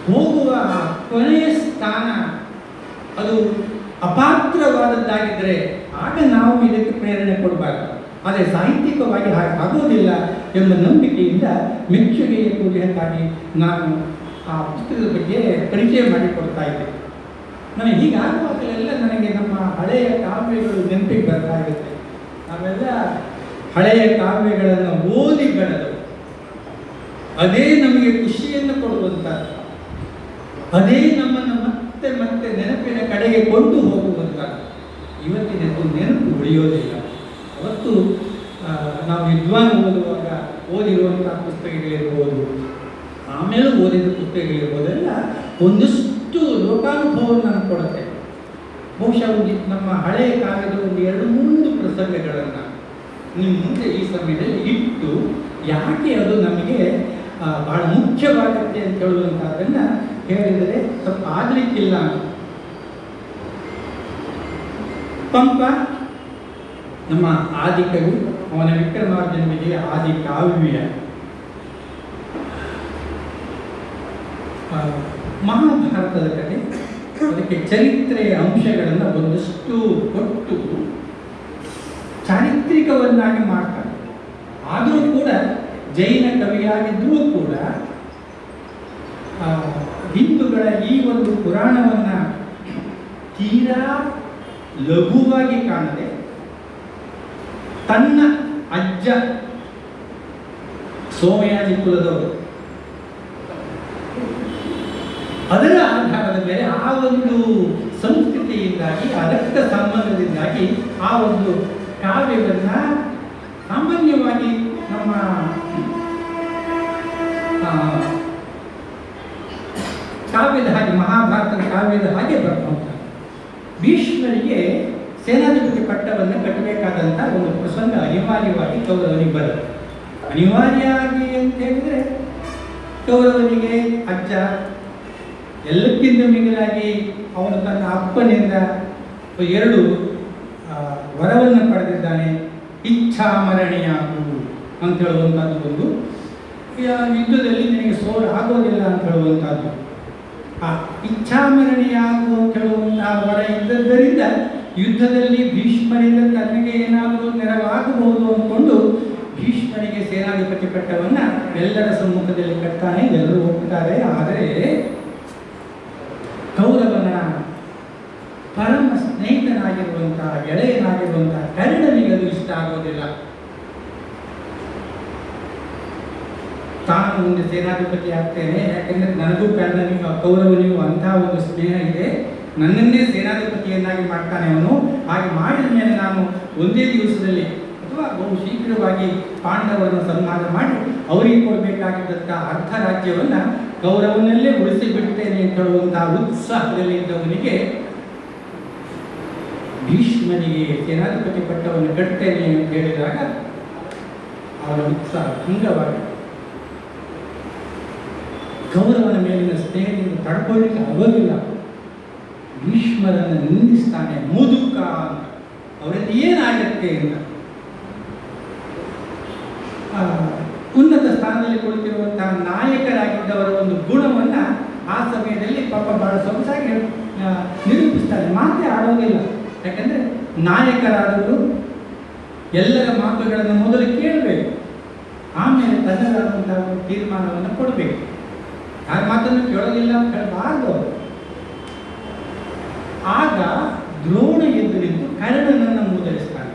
ಹೋಗುವ ಕೊನೆಯ ಸ್ಥಾನ ಅದು ಅಪಾತ್ರವಾದದ್ದಾಗಿದ್ದರೆ ಆಗ ನಾವು ಇದಕ್ಕೆ ಪ್ರೇರಣೆ ಕೊಡಬಾರ್ದು. ಆದರೆ ಸಾಹಿತ್ಯಿಕವಾಗಿ ಹಾಗೆ ಆಗೋದಿಲ್ಲ ಎಂಬ ನಂಬಿಕೆಯಿಂದ ಮೆಚ್ಚುಗೆಯ ಕೂಡಿಯಕ್ಕಾಗಿ ನಾನು ಆ ಪುಸ್ತಕದ ಬಗ್ಗೆ ಪರಿಚಯ ಮಾಡಿಕೊಡ್ತಾ ಇದ್ದೆ. ನನಗೆ ಹೀಗಾಗುವಾಗಲೆಲ್ಲ ನನಗೆ ನಮ್ಮ ಹಳೆಯ ಕಾವ್ಯಗಳು ನೆನಪಿಗೆ ಬರ್ತಾ ಇರುತ್ತೆ. ನಾವೆಲ್ಲ ಹಳೆಯ ಕಾವ್ಯಗಳನ್ನು ಓದಿ ಬೆಳೆದು ಅದೇ ನಮಗೆ ಖುಷಿಯನ್ನು ಕೊಡುವಂಥದ್ದು, ಅದೇ ನಮ್ಮನ್ನು ಮತ್ತೆ ಮತ್ತೆ ನೆನಪಿನ ಕಡೆಗೆ ಕೊಂಡು ಹೋಗುವಂಥದ್ದು. ಇವತ್ತಿನದ್ದು ನೆನಪು ಉಳಿಯೋದಿಲ್ಲ. ಅವತ್ತು ನಾವು ವಿದ್ವಾನ್ ಓದುವಾಗ ಓದಿರುವಂಥ ಪುಸ್ತಕಗಳಿರ್ಬೋದು, ಆಮೇಲೆ ಓದಿದ ಪುಸ್ತಕಗಳಿರ್ಬೋದೆಲ್ಲ ಒಂದಷ್ಟು ಲೋಕಾನುಭವವನ್ನು ನನಗೆ ಕೊಡುತ್ತೆ. ಬಹುಶಃ ನಮ್ಮ ಹಳೆಯ ಕಾಲದ ಒಂದು 2-3 ಪ್ರಸಂಗಗಳನ್ನು ನಿಮ್ಮ ಮುಂದೆ ಈ ಸಮಯದಲ್ಲಿ ಇಟ್ಟು ಯಾಕೆ ಅದು ನಮಗೆ ಬಹಳ ಮುಖ್ಯವಾಗುತ್ತೆ ಅಂತ ಹೇಳುವಂಥದ್ದನ್ನು ಹೇಳಿದರೆ ಸ್ವಲ್ಪ ಆಗಲಿಕ್ಕಿಲ್ಲ. ಪಂಪ ನಮ್ಮ ಆದಿಕವಿ, ಅವನ ವಿಕ್ರಮಾರ್ಜುನ ವಿಜಯ ಆದಿ ಕಾವ್ಯ, ಮಹಾಭಾರತದ ಕಥೆ, ಅದಕ್ಕೆ ಚರಿತ್ರೆಯ ಅಂಶಗಳನ್ನು ಒಂದಷ್ಟು ಕೊಟ್ಟು ಚಾರಿತ್ರಿಕವನ್ನಾಗಿ ಮಾಡ್ತಾರೆ. ಆದರೂ ಕೂಡ ಜೈನ ಕವಿಯಾಗಿದ್ದರೂ ಕೂಡ ಹಿಂದೂಗಳ ಈ ಒಂದು ಪುರಾಣವನ್ನು ತೀರಾ ಲಘುವಾಗಿ ಕಾಣದೆ ತನ್ನ ಅಜ್ಜ ಸೋಮಯಾಜಿ ಕುಲದವರು ಅದರ ಆಧಾರದ ಮೇಲೆ ಆ ಒಂದು ಸಂಸ್ಕೃತಿಯಿಂದಾಗಿ ಅದಕ್ಕ ಸಂಬಂಧದಿಂದಾಗಿ ಆ ಒಂದು ಕಾವ್ಯವನ್ನ ಸಾಮಾನ್ಯವಾಗಿ ನಮ್ಮ ಕಾವ್ಯದ ಹಾಗೆ ಮಹಾಭಾರತದ ಕಾವ್ಯದ ಹಾಗೆ ಬರ್ತಾ ಭೀಷ್ಮರಿಗೆ ಸೇನಾಧಿಪತಿ ಪಟ್ಟವನ್ನು ಕಟ್ಟಬೇಕಾದಂಥ ಒಂದು ಪ್ರಸಂಗ ಅನಿವಾರ್ಯವಾಗಿ ಕೌರವನಿಗೆ ಬರುತ್ತೆ. ಅನಿವಾರ್ಯವಾಗಿ ಅಂತ ಹೇಳಿದ್ರೆ ಕೌರವನಿಗೆ ಅಜ್ಜ ಎಲ್ಲಕ್ಕಿಂತ ಮಿಗಿಲಾಗಿ ಅವನು ತನ್ನ ಅಪ್ಪನಿಂದ 2 ವರವನ್ನು ಪಡೆದಿದ್ದಾನೆ. ಇಚ್ಛಾಮರಣೆಯಾಗು ಅಂತ ಹೇಳುವಂಥದ್ದು ಒಂದು, ಯುದ್ಧದಲ್ಲಿ ನಿನಗೆ ಸೋಲು ಆಗೋದಿಲ್ಲ ಅಂತ ಹೇಳುವಂಥದ್ದು. ಆ ಇಚ್ಛಾಮರಣೆಯಾಗು ಅಂತ ಹೇಳುವಂತಹ ವರ ಇದ್ದದ್ದರಿಂದ ಯುದ್ಧದಲ್ಲಿ ಭೀಷ್ಮರಿಂದ ತನಗೆ ಏನಾದರೂ ನೆರವಾಗಬಹುದು ಅಂದ್ಕೊಂಡು ಭೀಷ್ಮನಿಗೆ ಸೇನಾಧಿಪತಿ ಪಟ್ಟವನ್ನು ಎಲ್ಲರ ಸಮ್ಮುಖದಲ್ಲಿ ಕಟ್ತಾನೆ. ಎಲ್ಲರೂ ಹೋಗ್ತಾರೆ. ಆದರೆ ಕೌರವನ ಪರಮ ಸ್ನೇಹಿತನಾಗಿರುವಂತಹ ಗೆಳೆಯನಾಗಿರುವಂತಹ ಕರ್ಣನಿಗೆ ಅದು ಇಷ್ಟ ಆಗೋದಿಲ್ಲ. ತಾನು ಮುಂದೆ ಸೇನಾಧಿಪತಿ ಆಗ್ತೇನೆ, ಯಾಕೆಂದರೆ ನನಗೂ ಕರ್ಣನಿಗೂ ಕೌರವನಿಗೂ ಅಂತಹ ಒಂದು ಸ್ನೇಹ ಇದೆ, ನನ್ನನ್ನೇ ಸೇನಾಧಿಪತಿಯನ್ನಾಗಿ ಮಾಡ್ತಾನೆ ಅವನು. ಹಾಗೆ ಮಾಡಿದ ಮೇಲೆ ನಾನು ಒಂದೇ ದಿವಸದಲ್ಲಿ ಅಥವಾ ಬಹು ಶೀಘ್ರವಾಗಿ ಪಾಂಡವರನ್ನು ಸನ್ಮಾನ ಮಾಡಿ ಅವರಿಗೆ ಕೊಡಬೇಕಾಗಿದ್ದಂಥ ಅರ್ಧ ರಾಜ್ಯವನ್ನು ಕೌರವನಲ್ಲೇ ಉಳಿಸಿ ಬಿಡ್ತೇನೆ ಅಂತ ಹೇಳುವಂತಹ ಉತ್ಸಾಹದಲ್ಲಿ ಇದ್ದವನಿಗೆ ಭೀಷ್ಮನಿಗೆ ಸೇನಾಧಿಪತಿ ಪಟ್ಟವನ್ನು ಕಟ್ತೇನೆ ಅಂತ ಹೇಳಿದಾಗ ಅವರ ಉತ್ಸಾಹ ಭಂಗವಾಗಿ ಕೌರವನ ಮೇಲಿನ ಸ್ನೇಹದಿಂದ ತಡ್ಕೊಳ್ಳಿಕ್ಕೆ ಆಗೋದಿಲ್ಲ. ಭೀಷ್ಮರನ್ನು ನಿಂದಿಸ್ತಾನೆ, ಮುದುಕ ಅಂತ. ಅವರಲ್ಲಿ ಏನಾಗತ್ತೆ ಅಂತ. ಉನ್ನತ ಸ್ಥಾನದಲ್ಲಿ ಕುಳಿತಿರುವಂತಹ ನಾಯಕರಾಗಿದ್ದವರ ಒಂದು ಗುಣವನ್ನು ಆ ಸಮಯದಲ್ಲಿ ಪಾಪ ಬಹಳ ಸೊಗಸಾಗಿ ನಿರೂಪಿಸ್ತಾರೆ. ಮಾತೇ ಆಡೋದಿಲ್ಲ. ಯಾಕಂದರೆ ನಾಯಕರಾದವರು ಎಲ್ಲರ ಮಾತುಗಳನ್ನು ಮೊದಲು ಕೇಳಬೇಕು, ಆಮೇಲೆ ತನ್ನದಾದಂತಹ ತೀರ್ಮಾನವನ್ನು ಕೊಡಬೇಕು. ಯಾರ ಮಾತನ್ನು ಕೇಳೋದಿಲ್ಲ ಅಂತ ಹೇಳಬಾರ್ದು. ಆಗ ದ್ರೋಣ ಎದ್ದು ನಿಂತು ಕರ್ಣನನ್ನು ಮೂದಲಿಸ್ತಾನೆ.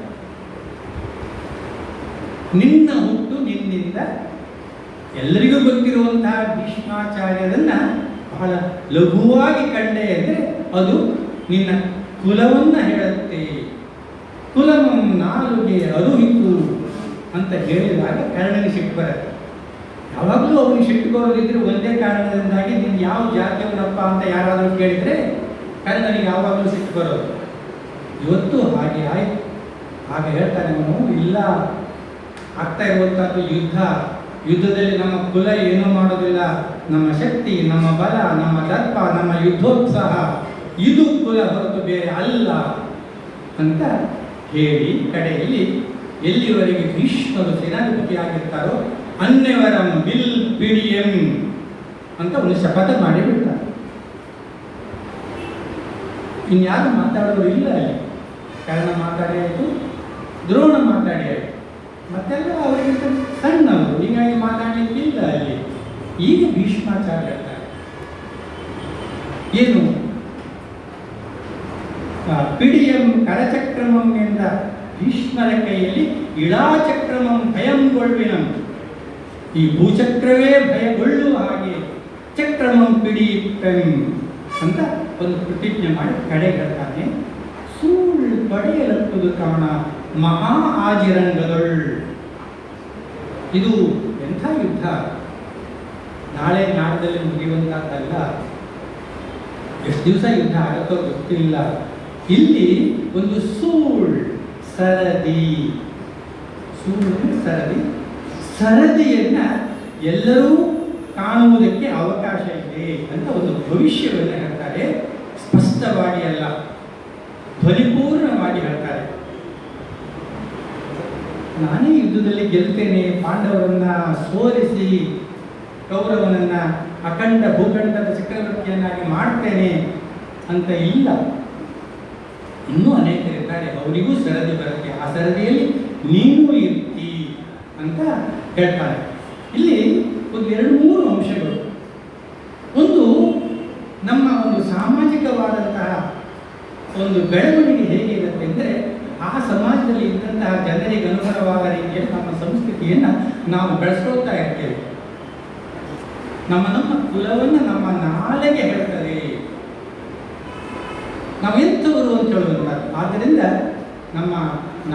ನಿನ್ನ ಹುಟ್ಟು ನಿನ್ನಿಂದ ಎಲ್ಲರಿಗೂ ಗೊತ್ತಿರುವಂತಹ ಭೀಷ್ಮಾಚಾರ್ಯರನ್ನ ಬಹಳ ಲಘುವಾಗಿ ಕಂಡೆ ಅಂದರೆ ಅದು ನಿನ್ನ ಕುಲವನ್ನ ಹೇಳುತ್ತೆ. ಕುಲವಂ ನಾಲುಗೆ ಅರುಹಿತು ಅಂತ ಹೇಳಿದಾಗ ಕರ್ಣನಿಗೆ ಸಿಟ್ಟು ಬರುತ್ತೆ. ಯಾವಾಗಲೂ ಅವನಿಗೆ ಸಿಟ್ಟು ಬರೋದಿದ್ರೆ ಒಂದೇ ಕಾರಣದಿಂದಾಗಿ ನೀನು ಯಾವ ಜಾತಿಯವನಪ್ಪ ಅಂತ ಯಾರಾದರೂ ಕೇಳಿದರೆ ಕರ್ಣನಿಗೆ ಯಾವಾಗಲೂ ಸಿಟ್ಟು ಬರೋದು. ಇವತ್ತು ಹಾಗೆ ಆಯ್ತು. ಹಾಗೆ ಹೇಳ್ತಾನೆ ಅವನು, ಇಲ್ಲ, ಆಗ್ತಾ ಇರುವಂಥದ್ದು ಯುದ್ಧದಲ್ಲಿ ನಮ್ಮ ಕುಲ ಏನೂ ಮಾಡೋದಿಲ್ಲ, ನಮ್ಮ ಶಕ್ತಿ, ನಮ್ಮ ಬಲ, ನಮ್ಮ ದರ್ಪ, ನಮ್ಮ ಯುದ್ಧೋತ್ಸಾಹ, ಇದು ಕುಲ ಹೊರತು ಬೇರೆ ಅಲ್ಲ ಅಂತ ಹೇಳಿ ಕಡೆಯಲ್ಲಿ ಎಲ್ಲಿವರೆಗೆ ಭೀಷ್ಮರು ಸೇನಾಧಿಪತಿ ಆಗಿರ್ತಾರೋ ಅನ್ಯವರಂ ಬಿಲ್ ಪಿಡಿಯಂ ಅಂತ ಒಂದು ಶಪಥ ಮಾಡಿಬಿಡ್ತಾರೆ. ಇನ್ಯಾರು ಮಾತಾಡೋರು ಇಲ್ಲ ಅಲ್ಲಿ. ಕರ್ಣ ಮಾತಾಡಿ ಆಯಿತು, ದ್ರೋಣ ಮಾತಾಡಿ ಆಯಿತು, ಮತ್ತೆಲ್ಲ ಅವರಿಗಿಂತ ಸಣ್ಣವರು, ಹೀಗಾಗಿ ಮಾತಾಡಲಿಕ್ಕಿಲ್ಲ ಅಲ್ಲಿ. ಈಗ ಭೀಷ್ಮಾಚಾರ್ಯ ಹೇಳ್ತಾರೆ, ಏನು ಪಿಡಿಯಂ ಕರಚಕ್ರಮಂ ಎಂದ ಭೀಷ್ಮರ ಕೈಯಲ್ಲಿ ಇಳಾಚಕ್ರಮಂ ಭಯಂಗೊಳ್ವಿನಂ, ಈ ಭೂಚಕ್ರವೇ ಭಯಗೊಳ್ಳುವ ಹಾಗೆ ಚಕ್ರಮಂ ಪಿಡಿಪೆಂ ಅಂತ ಒಂದು ಪ್ರತಿಜ್ಞೆ ಮಾಡಿ ಕಡೆಗಳ್ತಾನೆ. ಸೂಳ್ ಪಡೆಯಲತ್ತದು ಕಾರಣ ಮಹಾ ಆಜಿರಂಗದೊಳ್. ಇದು ಎಂಥ ಯುದ್ಧ, ನಾಳೆ ನಾಡದಲ್ಲಿ ಮುಗಿಯುವಂತಹದ್ದಲ್ಲ. ಎಷ್ಟು ದಿವಸ ಯುದ್ಧ ಆಗುತ್ತೋ ಗೊತ್ತಿಲ್ಲ. ಇಲ್ಲಿ ಒಂದು ಸೂಳ್ ಸರದಿ, ಸರದಿಯನ್ನ ಎಲ್ಲರೂ ಕಾಣುವುದಕ್ಕೆ ಅವಕಾಶ ಇದೆ ಅಂತ ಒಂದು ಭವಿಷ್ಯವನ್ನು ಹೇಳ್ತಾರೆ. ಸ್ಪಷ್ಟವಾಗಿ ಅಲ್ಲ, ಪರಿಪೂರ್ಣವಾಗಿ ಹೇಳ್ತಾರೆ. ನಾನೇ ಯುದ್ಧದಲ್ಲಿ ಗೆಲ್ತೇನೆ, ಪಾಂಡವರನ್ನ ಸೋಲಿಸಿ ಕೌರವನನ್ನ ಅಖಂಡ ಭೂಖಂಡದ ಚಕ್ರವರ್ತಿಯನ್ನಾಗಿ ಮಾಡ್ತೇನೆ ಅಂತ ಇಲ್ಲ. ಇನ್ನೂ ಅನೇಕರಿದ್ದಾರೆ, ಅವರಿಗೂ ಸರದಿ ಬರುತ್ತೆ, ಆ ಸರದಿಯಲ್ಲಿ ನೀನು ಇರ್ತಿ ಅಂತ ಹೇಳ್ತಾರೆ. ಇಲ್ಲಿ ಒಂದು 2-3 ಅಂಶಗಳು. ಒಂದು ನಮ್ಮ ಒಂದು ಸಾಮಾಜಿಕವಾದಂತಹ ಒಂದು ಬೆಳವಣಿಗೆ ಹೇಗೆ ಹೇಳಿದರೆ ಆ ಸಮಾಜದಲ್ಲಿ ಇದ್ದಂತಹ ಜನರಿಗೆ ಅನುಗುಣವಾದ ರೀತಿಯಲ್ಲಿ ನಮ್ಮ ಸಂಸ್ಕೃತಿಯನ್ನು ನಾವು ಬೆಳೆಸ್ಕೊಳ್ತಾ ಇರ್ತೇವೆ. ನಮ್ಮ ಕುಲವನ್ನು ನಮ್ಮ ನಾಲೆಗೆ ಹೇಳ್ತಾರೆ, ನಾವೆಂಥವರು ಅಂತ ಹೇಳುವಂಥದ್ದು. ಆದ್ದರಿಂದ ನಮ್ಮ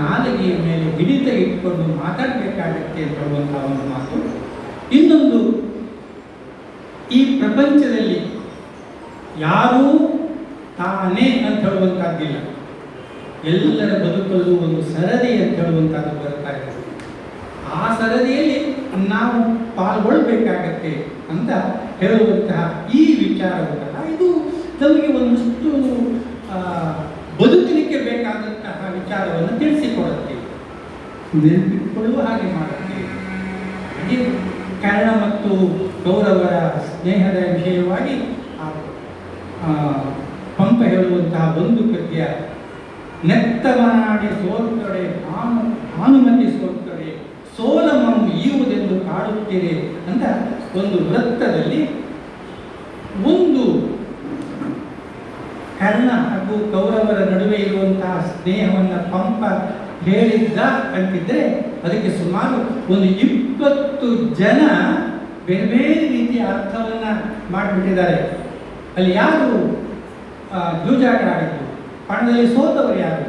ನಾಲಿಗೆಯ ಮೇಲೆ ಹಿಡಿತ ಇಟ್ಕೊಂಡು ಮಾತಾಡಬೇಕಾಗತ್ತೆ ಅಂತ ಹೇಳುವಂಥ ಒಂದು ಮಾತು. ಇನ್ನೊಂದು, ಈ ಪ್ರಪಂಚದಲ್ಲಿ ಯಾರೂ ತಾನೇ ಅಂತ ಹೇಳುವಂಥದ್ದಿಲ್ಲ. ಎಲ್ಲರ ಬದುಕಲ್ಲೂ ಒಂದು ಸರದಿ ಅಂತ ಹೇಳುವಂಥದ್ದು ಬರ್ತಾ ಇದೆ. ಆ ಸರದಿಯಲ್ಲಿ ನಾವು ಪಾಲ್ಗೊಳ್ಬೇಕಾಗತ್ತೆ ಅಂತ ಹೇಳುವಂತಹ ಈ ವಿಚಾರವಲ್ಲ, ಇದು ನಮಗೆ ಒಂದಷ್ಟು ಬದುಕಲಿಕ್ಕೆ ಬೇಕಾದಂತಹ ವಿಚಾರವನ್ನು ತಿಳಿಸಿಕೊಡುತ್ತೆ, ನೆನಪಿಟ್ಟುಕೊಳ್ಳುವ ಹಾಗೆ ಮಾಡುತ್ತೆ. ಹಾಗೆ ಕರ್ಣ ಮತ್ತು ಕೌರವರ ಸ್ನೇಹದ ವಿಷಯವಾಗಿ ಪಂಪ ಹೇಳುವಂತಹ ಒಂದು ಪದ್ಯ, ನೆತ್ತವನಾಡಿ ಸೋಲ್ತೊಡೆ ಭಾನುಮತಿ ಸೋಲ್ತೊಡೆ ಸೋಲಮಂ ಈವುದೆಂದು ಕಾಡುತ್ತೀರಿ ಅಂತ ಒಂದು ವೃತ್ತದಲ್ಲಿ ಒಂದು ಕರ್ಣ ಹಾಗೂ ಕೌರವರ ನಡುವೆ ಇರುವಂತಹ ಸ್ನೇಹವನ್ನು ಪಂಪ ಹೇಳಿದ್ದ ಅಂತಿದ್ರೆ ಅದಕ್ಕೆ ಸುಮಾರು ಒಂದು 20 ಜನ ಬೇರೆ ಬೇರೆ ರೀತಿಯ ಅರ್ಥವನ್ನು ಮಾಡಿಬಿಟ್ಟಿದ್ದಾರೆ. ಅಲ್ಲಿ ಯಾರು ಜೂಜಾಟ ಆಡಿದ್ದು, ಪಣದಲ್ಲಿ ಸೋತವರು ಯಾರು,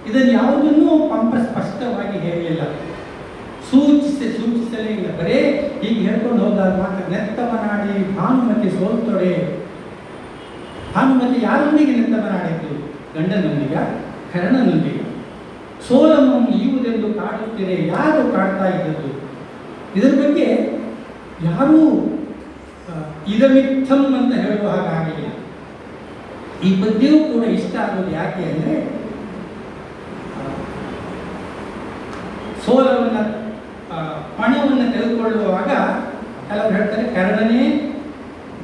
ಇದನ್ನು ಯಾವುದನ್ನೂ ಪಂಪ ಸ್ಪಷ್ಟವಾಗಿ ಹೇಳಲಿಲ್ಲ, ಸೂಚಿಸಲೇ ಇಲ್ಲ. ಬರೇ ಹೀಗೆ ಹೇಳ್ಕೊಂಡು ಹೋದಾಗ ಮಾತ್ರ ನೆತ್ತವನಾಡಿ ಭಾನುಮತಿ ಸೋಲ್ತೊಡೆ. ಭಾನುಮತಿ ಯಾರೊಂದಿಗೆ ನೆತ್ತವನಾಡಿದ್ದು? ಗಂಡನೊಂದಿಗ, ಕರ್ಣನೊಂದಿಗೆ. ಸೋಲಮಂ ಈವುದೆಂದು ಕಾಡುತ್ತೀರಿ, ಯಾರು ಕಾಡ್ತಾ ಇದ್ದದ್ದು? ಇದರ ಬಗ್ಗೆ ಯಾರೂ ಇದಮಿತ್ತಂ ಅಂತ ಹೇಳುವ ಹಾಗಾಗಿಲ್ಲ. ಈ ಪದ್ಯವೂ ಕೂಡ ಇಷ್ಟ ಆಗೋದು ಯಾಕೆ ಅಂದರೆ, ಸೋಲವನ್ನು ಪಣವನ್ನು ತೆಗೆದುಕೊಳ್ಳುವಾಗ ಕೆಲವರು ಹೇಳ್ತಾರೆ ಕರ್ಣನೇ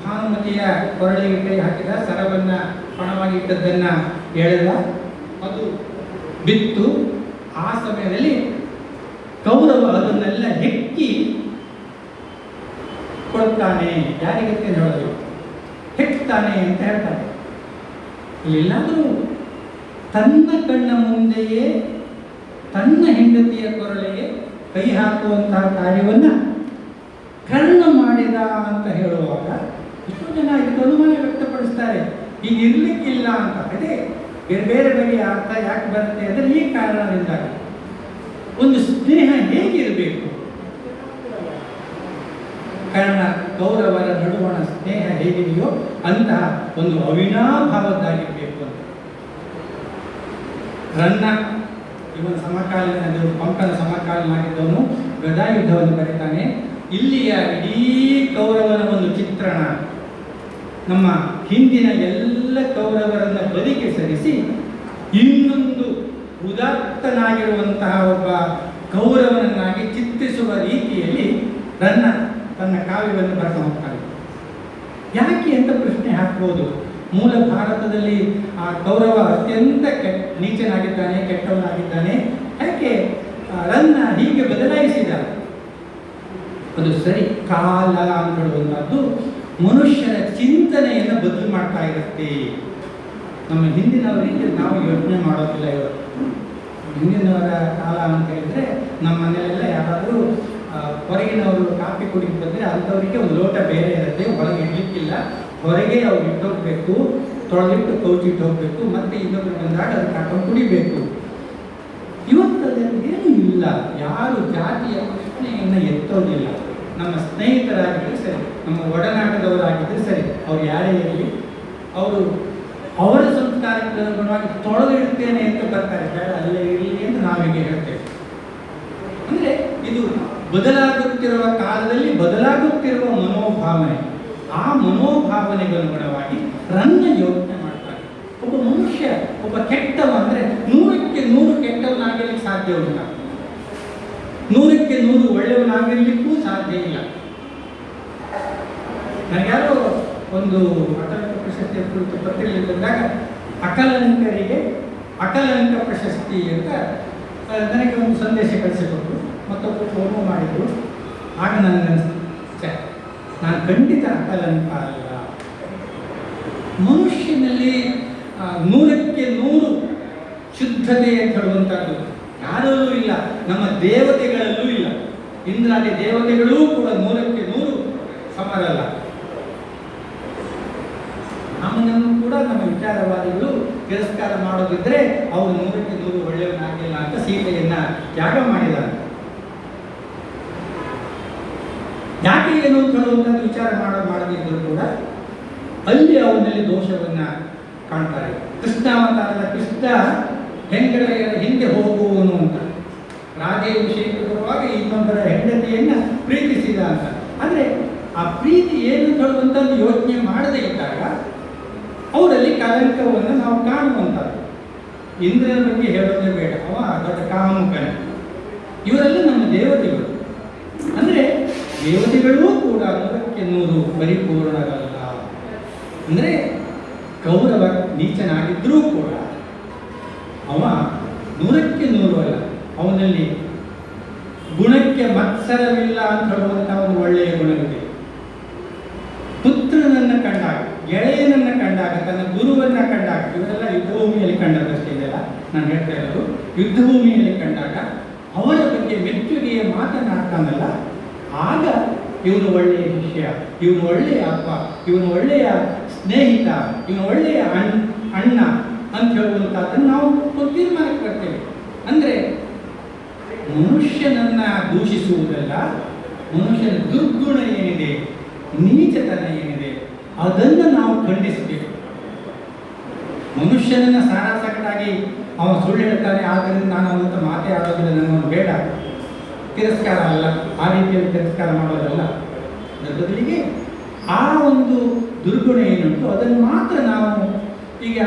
ಭಾನುಮತಿಯ ಕೊರಳಿಗೆ ಕೈ ಹಾಕಿದ, ಸರವನ್ನು ಪಣವಾಗಿ ಇಟ್ಟದ್ದನ್ನು ಎಳೆದ, ಅದು ಬಿತ್ತು. ಆ ಸಮಯದಲ್ಲಿ ಕೌರವ ಅದನ್ನೆಲ್ಲ ಹೆಕ್ಕಿ ಕೊಡ್ತಾನೆ. ಯಾರಿಗಂತ ಹೇಳೋದು? ಹೆಕ್ತಾನೆ ಅಂತ ಹೇಳ್ತಾರೆ. ಇಲ್ಲೆಲ್ಲಾದರೂ ತನ್ನ ಕಣ್ಣ ಮುಂದೆಯೇ ತನ್ನ ಹೆಂಡತಿಯ ಕೊರಳಿಗೆ ಕೈ ಹಾಕುವಂತಹ ಕಾರ್ಯವನ್ನು ಕರ್ಣ ಮಾಡಿದ ಅಂತ ಹೇಳುವಾಗ ಎಷ್ಟೋ ಜನ ಇದಕ್ಕೆ ಅನುಮಾನ ವ್ಯಕ್ತಪಡಿಸ್ತಾರೆ, ಈಗ ಇರ್ಲಿಕ್ಕಿಲ್ಲ ಅಂತ. ಅದೇ ಬೇರೆ ಬೇರೆ ಬಗೆಯ ಅರ್ಥ ಯಾಕೆ ಬರುತ್ತೆ ಅಂದರೆ ಈ ಕಾರಣದಿಂದಾಗಿ. ಒಂದು ಸ್ನೇಹ ಹೇಗಿರಬೇಕು, ಕರ್ಣ ಕೌರವರ ನಡುವಣ ಸ್ನೇಹ ಹೇಗಿದೆಯೋ ಅಂತಹ ಒಂದು ಅವಿನಾಭಾವದ್ದಾಗಿರಬೇಕು ಅಂತ. ರನ್ನ ಇವನ ಸಮಕಾಲೀನ ಪಂಪನ ಸಮಕಾಲೀನಾಗಿದ್ದವನು ಗದಾಯುದ್ಧವನ್ನು ಬರೀತಾನೆ. ಇಲ್ಲಿಯ ಇಡೀ ಕೌರವನ ಒಂದು ಚಿತ್ರಣ ನಮ್ಮ ಹಿಂದಿನ ಎಲ್ಲ ಕೌರವರನ್ನು ಬದಿಗೆ ಸರಿಸಿ ಇನ್ನೊಂದು ಉದಾತ್ತನಾಗಿರುವಂತಹ ಒಬ್ಬ ಕೌರವನನ್ನಾಗಿ ಚಿತ್ರಿಸುವ ರೀತಿಯಲ್ಲಿ ರನ್ನ ತನ್ನ ಕಾವ್ಯವನ್ನು ಬರೆದು ಹೋಗ್ತಾನೆ. ಯಾಕೆ ಅಂತ ಪ್ರಶ್ನೆ ಹಾಕ್ಬೋದು. ಮೂಲ ಭಾರತದಲ್ಲಿ ಆ ಕೌರವ ಅತ್ಯಂತ ನೀಚನಾಗಿದ್ದಾನೆ, ಕೆಟ್ಟವನಾಗಿದ್ದಾನೆ. ಯಾಕೆ ರನ್ನ ಹೀಗೆ ಬದಲಾಯಿಸಿದ? ಅದು ಸರಿ, ಕಾಲ ಅಂತ ಹೇಳುವಂಥದ್ದು ಮನುಷ್ಯನ ಚಿಂತನೆಯನ್ನು ಬದಲು ಮಾಡ್ತಾ ಇರುತ್ತೆ. ನಮ್ಮ ಹಿಂದಿನವರಿಗೆ ನಾವು ಯೋಚನೆ ಮಾಡೋದಿಲ್ಲ ಇವತ್ತು. ಹಿಂದಿನವರ ಕಾಲ ಅಂತ ಹೇಳಿದ್ರೆ ನಮ್ಮ ಮನೆಯಲ್ಲೆಲ್ಲ ಯಾರಾದರೂ ಹೊರಗಿನವರು ಕಾಫಿ ಕುಡಿದು ಬಂದರೆ ಅಂಥವರಿಗೆ ಒಂದು ಲೋಟ ಬೇರೆ ಇರುತ್ತೆ, ಒಳಗೆ ಇಡ್ಲಿಕ್ಕಿಲ್ಲ, ಹೊರಗೆ ಅವ್ರು ಇಟ್ಟೋಗ್ಬೇಕು, ತೊಳೆದಿಟ್ಟು ಕೌಚಿಟ್ಟು ಹೋಗಬೇಕು, ಮತ್ತೆ ಇನ್ನೊಬ್ರು ಬಂದಾಗ ಅದಕ್ಕೆ ಹಾಕೊಂಡು ಕುಡಿಬೇಕು. ಇವತ್ತದೇನು ಇಲ್ಲ, ಯಾರು ಜಾತಿಯ ಪ್ರಶ್ನೆಯನ್ನು ಎತ್ತೋದಿಲ್ಲ. ನಮ್ಮ ಸ್ನೇಹಿತರಾಗಿದ್ದರೆ ಸರಿ, ನಮ್ಮ ಒಡನಾಟದವರಾಗಿದ್ದರೆ ಸರಿ, ಅವ್ರು ಯಾರೇ ಇರಲಿ, ಅವರು ಅವರ ಸಂಸ್ಕಾರಕ್ಕೆ ಅನುಗುಣವಾಗಿ ತೊಳೆದಿಡ್ತೇನೆ ಅಂತ ಬರ್ತಾರೆ, ಬೇಡ ಅಲ್ಲೇ ಇರಲಿ ಅಂತ ನಾವೀಗ ಹೇಳ್ತೇವೆ. ಅಂದರೆ ಇದು ಬದಲಾಗುತ್ತಿರುವ ಕಾಲದಲ್ಲಿ ಬದಲಾಗುತ್ತಿರುವ ಮನೋಭಾವನೆ. ಆ ಮನೋಭಾವನೆಗೆ ಅನುಗುಣವಾಗಿ ರನ್ನ ಯೋಚನೆ ಮಾಡ್ತಾರೆ. ಒಬ್ಬ ಮನುಷ್ಯ, ಒಬ್ಬ ಕೆಟ್ಟವ ಅಂದರೆ 100ಕ್ಕೆ 100 ಕೆಟ್ಟವನಾಗಿರಲಿಕ್ಕೆ ಸಾಧ್ಯವಿಲ್ಲ, 100ಕ್ಕೆ 100 ಒಳ್ಳೆಯವನಾಗಿರಲಿಕ್ಕೂ ಸಾಧ್ಯ ಇಲ್ಲ. ನನಗ್ಯಾರೋ ಒಂದು ಅಕಲಂಕ ಪ್ರಶಸ್ತಿಯ ಕುರಿತು ಪತ್ರಿಕೆಯಲ್ಲಿ ಬಂದಾಗ ಅಕಲಂಕರಿಗೆ ಅಕಲಂಕ ಪ್ರಶಸ್ತಿ ಅಂತ ನನಗೆ ಒಂದು ಸಂದೇಶ ಕಳಿಸಿಕೊಟ್ರು, ಮತ್ತೊಬ್ಬರು ಫೋನು ಮಾಡಿದರು. ಆಗ ನನಗೆ ನಾನು ಖಂಡಿತ ಅಕಲಂಕ ಅಲ್ಲ. ಮನುಷ್ಯನಲ್ಲಿ 100ಕ್ಕೆ 100 ಶುದ್ಧತೆ ಅಂತ ಹೇಳುವಂಥದ್ದು ಯಾರಲ್ಲೂ ಇಲ್ಲ, ನಮ್ಮ ದೇವತೆಗಳಲ್ಲೂ ಇಲ್ಲ. ಇಂದ್ರಾದಿ ದೇವತೆಗಳೂ ಕೂಡ 100ಕ್ಕೆ 100 ಸಮರಲ್ಲ. ರಾಮನನ್ನು ಕೂಡ ನಮ್ಮ ವಿಚಾರವಾದಿಗಳು ತಿರಸ್ಕಾರ ಮಾಡೋದಿದ್ರೆ ಅವರು 100ಕ್ಕೆ 100 ಒಳ್ಳೆಯವನಾಗಿಲ್ಲ ಅಂತ ಸೀತೆಯನ್ನ ತ್ಯಾಗ ಮಾಡಿದ್ದಾರೆ. ಯಾಕೆ ಏನು ಅಂತ ಹೇಳುವಂಥದ್ದು ವಿಚಾರ ಮಾಡದಿದ್ದರೂ ಕೂಡ ಅಲ್ಲಿ ಅವನಲ್ಲಿ ದೋಷವನ್ನ ಕಾಣ್ತಾರೆ. ಕೃಷ್ಣಾವತಾರದ ಕೃಷ್ಣ ಹೆಂಗಳೆಯರ ಹಿಂದೆ ಹೋಗುವವನು ಅಂತ ರಾಧೆಯ ವಿಷಯಕ್ಕೆ ಬರುವಾಗ ಇನ್ನೊಬ್ಬರ ಹೆಂಡತಿಯನ್ನ ಪ್ರೀತಿಸಿದ ಅಂತ. ಆದರೆ ಆ ಪ್ರೀತಿ ಏನು ಹೇಳುವಂಥದ್ದು ಯೋಚನೆ ಮಾಡದೇ ಇದ್ದಾಗ ಅವರಲ್ಲಿ ಕಲಂಕವನ್ನು ನಾವು ಕಾಣುವಂಥದ್ದು. ಇಂದ್ರನ ಬಗ್ಗೆ ಹೇಳೋದೇ ಬೇಡ, ಅವ ದೊಡ್ಡ ಕಾಮುಕನೇ. ಇವರೆಲ್ಲ ನಮ್ಮ ದೇವತೆಗಳು. ಅಂದರೆ ದೇವತೆಗಳೂ ಕೂಡ 100ಕ್ಕೆ 100 ಪರಿಪೂರ್ಣರಲ್ಲ. ಅಂದರೆ ಕೌರವ ನೀಚನಾಗಿದ್ದರೂ ಕೂಡ ಅವ 100ಕ್ಕೆ 100 ಅಲ್ಲ. ಅವನಲ್ಲಿ ಗುಣಕ್ಕೆ ಮತ್ಸರವಿಲ್ಲ ಅಂತ ಹೇಳುವಂಥ ಒಂದು ಒಳ್ಳೆಯ ಗುಣವಿದೆ. ಪುತ್ರನನ್ನು ಕಂಡಾಗ, ಗೆಳೆಯನನ್ನು ಕಂಡಾಗ, ತನ್ನ ಗುರುವನ್ನ ಕಂಡಾಗ, ಇವರೆಲ್ಲ ಯುದ್ಧಭೂಮಿಯಲ್ಲಿ ಕಂಡದಷ್ಟೇ ಇದೆಲ್ಲ ನಾನು ಹೇಳ್ತಾ ಇರೋದು. ಯುದ್ಧಭೂಮಿಯಲ್ಲಿ ಕಂಡಾಗ ಅವರ ಬಗ್ಗೆ ಮೆಚ್ಚುಗೆಯ ಮಾತನಾಡ್ತಾನಲ್ಲ, ಆಗ ಇವನು ಒಳ್ಳೆಯ ಶಿಷ್ಯ, ಇವನು ಒಳ್ಳೆಯ ಅಪ್ಪ, ಇವನು ಒಳ್ಳೆಯ ಸ್ನೇಹಿತ, ಇವನು ಒಳ್ಳೆಯ ಅಣ್ಣ ಅಂತ ಹೇಳುವಂಥದ್ದನ್ನು ನಾವು ತೀರ್ಮಾನಕ್ಕೆ ಬರ್ತೇವೆ. ಅಂದರೆ ಮನುಷ್ಯನನ್ನ ದೂಷಿಸುವುದಲ್ಲ, ಮನುಷ್ಯನ ದುರ್ಗುಣ ಏನಿದೆ, ನೀಚತನ ಏನಿದೆ, ಅದನ್ನು ನಾವು ಖಂಡಿಸಬೇಕು. ಮನುಷ್ಯನನ್ನ ಸಾರಾಸಗಟಾಗಿ ಅವನು ಸುಳ್ಳು ಹೇಳ್ತಾನೆ, ಆದ್ದರಿಂದ ನಾನು ಅವನಂತ ಮಾತೇ ಆಡೋದಿಲ್ಲ, ನನ್ನವನು ಬೇಡ, ತಿರಸ್ಕಾರ ಅಲ್ಲ, ಆ ರೀತಿಯಲ್ಲಿ ತಿರಸ್ಕಾರ ಮಾಡೋದಲ್ಲ. ಅದರ ಬದಲಿಗೆ ಆ ಒಂದು ದುರ್ಗುಣ ಏನುಂಟು ಅದನ್ನು ಮಾತ್ರ ನಾವು, ಈಗ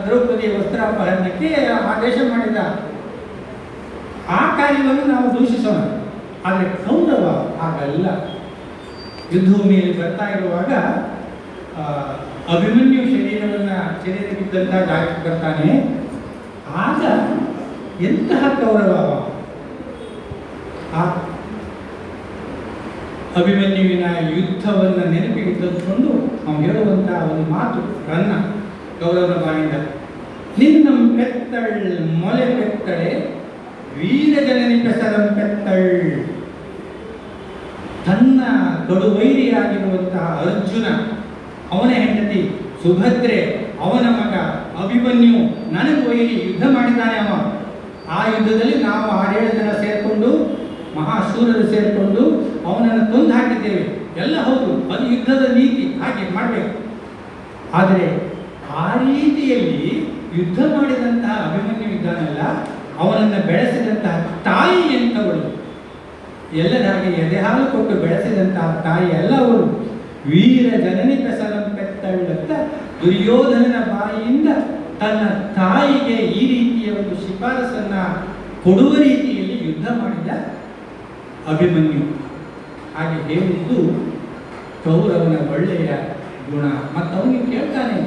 ದ್ರೌಪದಿ ವಸ್ತ್ರಾಪಹರಣಕ್ಕೆ ಆದೇಶ ಮಾಡಿದ ಆ ಕಾರ್ಯವನ್ನು ನಾವು ದೂಷಿಸೋಣ. ಆದರೆ ಕೌರವ ಹಾಗಲ್ಲ. ಯುದ್ಧಭೂಮಿಯಲ್ಲಿ ಬರ್ತಾ ಇರುವಾಗ ಅಭಿಮನ್ಯು ಶರೀರವಿದ್ದಂಥ ಜಾಗಕ್ಕೆ ಬರ್ತಾನೆ. ಆಗ ಎಂತಹ ಕೌರವ! ಆ ಅಭಿಮನ್ಯುವಿನ ಯುದ್ಧವನ್ನು ನೆನಪಿಗೆ ತಂದುಕೊಂಡು ಅವನು ಹೇಳುವಂತಹ ಒಂದು ಮಾತು ರನ್ನ ಕೌರವನ ಬಾಯಿಂದ, ನಿನ್ನ ಪೆತ್ತಳ್ ಮೊಲೆ ಪೆತ್ತಳೆ ವೀರಜನನಿ ಪೆಸರಂ ಪೆತ್ತಳ್. ತನ್ನ ಕಡುವೈರಿಯಾಗಿರುವಂತಹ ಅರ್ಜುನ, ಅವನ ಹೆಂಡತಿ ಸುಭದ್ರೆ, ಅವನ ಮಗ ಅಭಿಮನ್ಯು ನನಗೆ ವೈರಿ, ಯುದ್ಧ ಮಾಡಿದ್ದಾನೆ ಅವ. ಆ ಯುದ್ಧದಲ್ಲಿ ನಾವು 6-7 ಜನ ಸೇರಿಕೊಂಡು, ಮಹಾಶೂರರು ಸೇರಿಕೊಂಡು ಅವನನ್ನು ಕೊಂದು ಹಾಕಿದ್ದೇವೆ. ಎಲ್ಲ ಹೌದು, ಅದು ಯುದ್ಧದ ನೀತಿ, ಹಾಗೆ ಮಾಡಬೇಕು. ಆದರೆ ಆ ರೀತಿಯಲ್ಲಿ ಯುದ್ಧ ಮಾಡಿದಂತಹ ಅಭಿಮನ್ಯು ಇದ್ದಾನಲ್ಲ, ಅವನನ್ನು ಬೆಳೆಸಿದಂತಹ ತಾಯಿ ಎಂಥವಳು, ಎಲ್ಲರ ಹಾಗೆ ಎದೆ ಹಾಲು ಕೊಟ್ಟು ಬೆಳೆಸಿದಂತಹ ತಾಯಿ ಎಲ್ಲ ಅವಳು. ವೀರ ಜನನಿ ಪೆಸರಂ ಪೆತ್ತಳ್ಳ ದುರ್ಯೋಧನನ ಬಾಯಿಯಿಂದ ತನ್ನ ತಾಯಿಗೆ ಈ ರೀತಿಯ ಒಂದು ಶಿಫಾರಸನ್ನ ಕೊಡುವ ರೀತಿಯಲ್ಲಿ ಯುದ್ಧ ಮಾಡಿದ ಅಭಿಮನ್ಯು. ಹಾಗೆ ಹೇಳಿದ್ದು ಕೌರವನ ಒಳ್ಳೆಯ ಗುಣ. ಮತ್ತು ಅವನಿಗೆ ಕೇಳ್ತಾನೆ,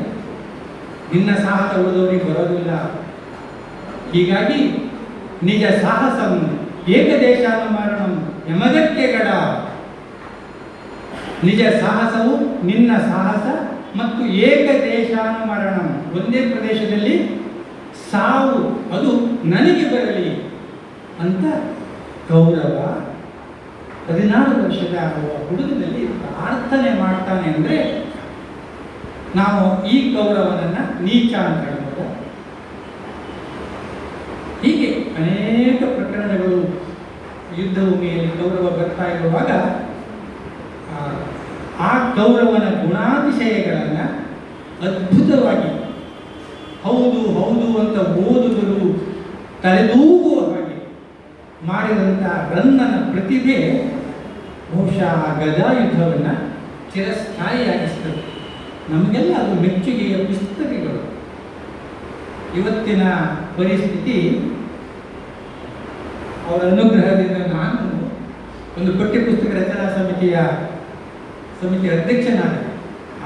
ನಿನ್ನ ಸಾಹಸ ಉಳಿದವರಿಗೆ ಬರೋದಿಲ್ಲ, ಹೀಗಾಗಿ ನಿಜ ಸಾಹಸಂ ಏಕದೇಶಾನುಮರಣಂ ಯಮಗಕ್ಕೆ ಗಡ. ನಿಜ ಸಾಹಸವು ನಿನ್ನ ಸಾಹಸ ಮತ್ತು ಏಕದೇಶಾನುಮರಣಂ, ಒಂದೇ ಪ್ರದೇಶದಲ್ಲಿ ಸಾವು, ಅದು ನನಗೆ ಬರಲಿ ಅಂತ ಕೌರವ 16 ವರ್ಷದ ಹುಡುಗನಲ್ಲಿ ಪ್ರಾರ್ಥನೆ ಮಾಡ್ತಾನೆ. ಅಂದರೆ ನಾವು ಈ ಕೌರವನನ್ನ ನೀಚ ಅಂತ ಹೇಳ್ಬೋದು. ಹೀಗೆ ಅನೇಕ ಪ್ರಕರಣಗಳು ಯುದ್ಧಭೂಮಿಯಲ್ಲಿ ಕೌರವ ಬರ್ತಾ ಇರುವಾಗ ಆ ಕೌರವನ ಗುಣಾತಿಶಯಗಳನ್ನು ಅದ್ಭುತವಾಗಿ ಹೌದು ಹೌದು ಅಂತ ಓದುಗರು ತಲೆದೂಗುವ ಹಾಗೆ ಮಾಡಿದಂಥ ರನ್ನನ ಪ್ರತಿಭೆ ಬಹುಶಃ ಆ ಗದಾಯುದ್ಧವನ್ನು ಚಿರಸ್ಥಾಯಿಯಾಗಿಸ್ತದೆ. ನಮಗೆಲ್ಲ ಅದು ಮೆಚ್ಚುಗೆಯ ಪುಸ್ತಕಗಳು. ಇವತ್ತಿನ ಪರಿಸ್ಥಿತಿ, ಅವರ ಅನುಗ್ರಹದಿಂದ ನಾನು ಒಂದು ಪಠ್ಯಪುಸ್ತಕ ರಚನಾ ಸಮಿತಿಯ ಅಧ್ಯಕ್ಷನಾದ.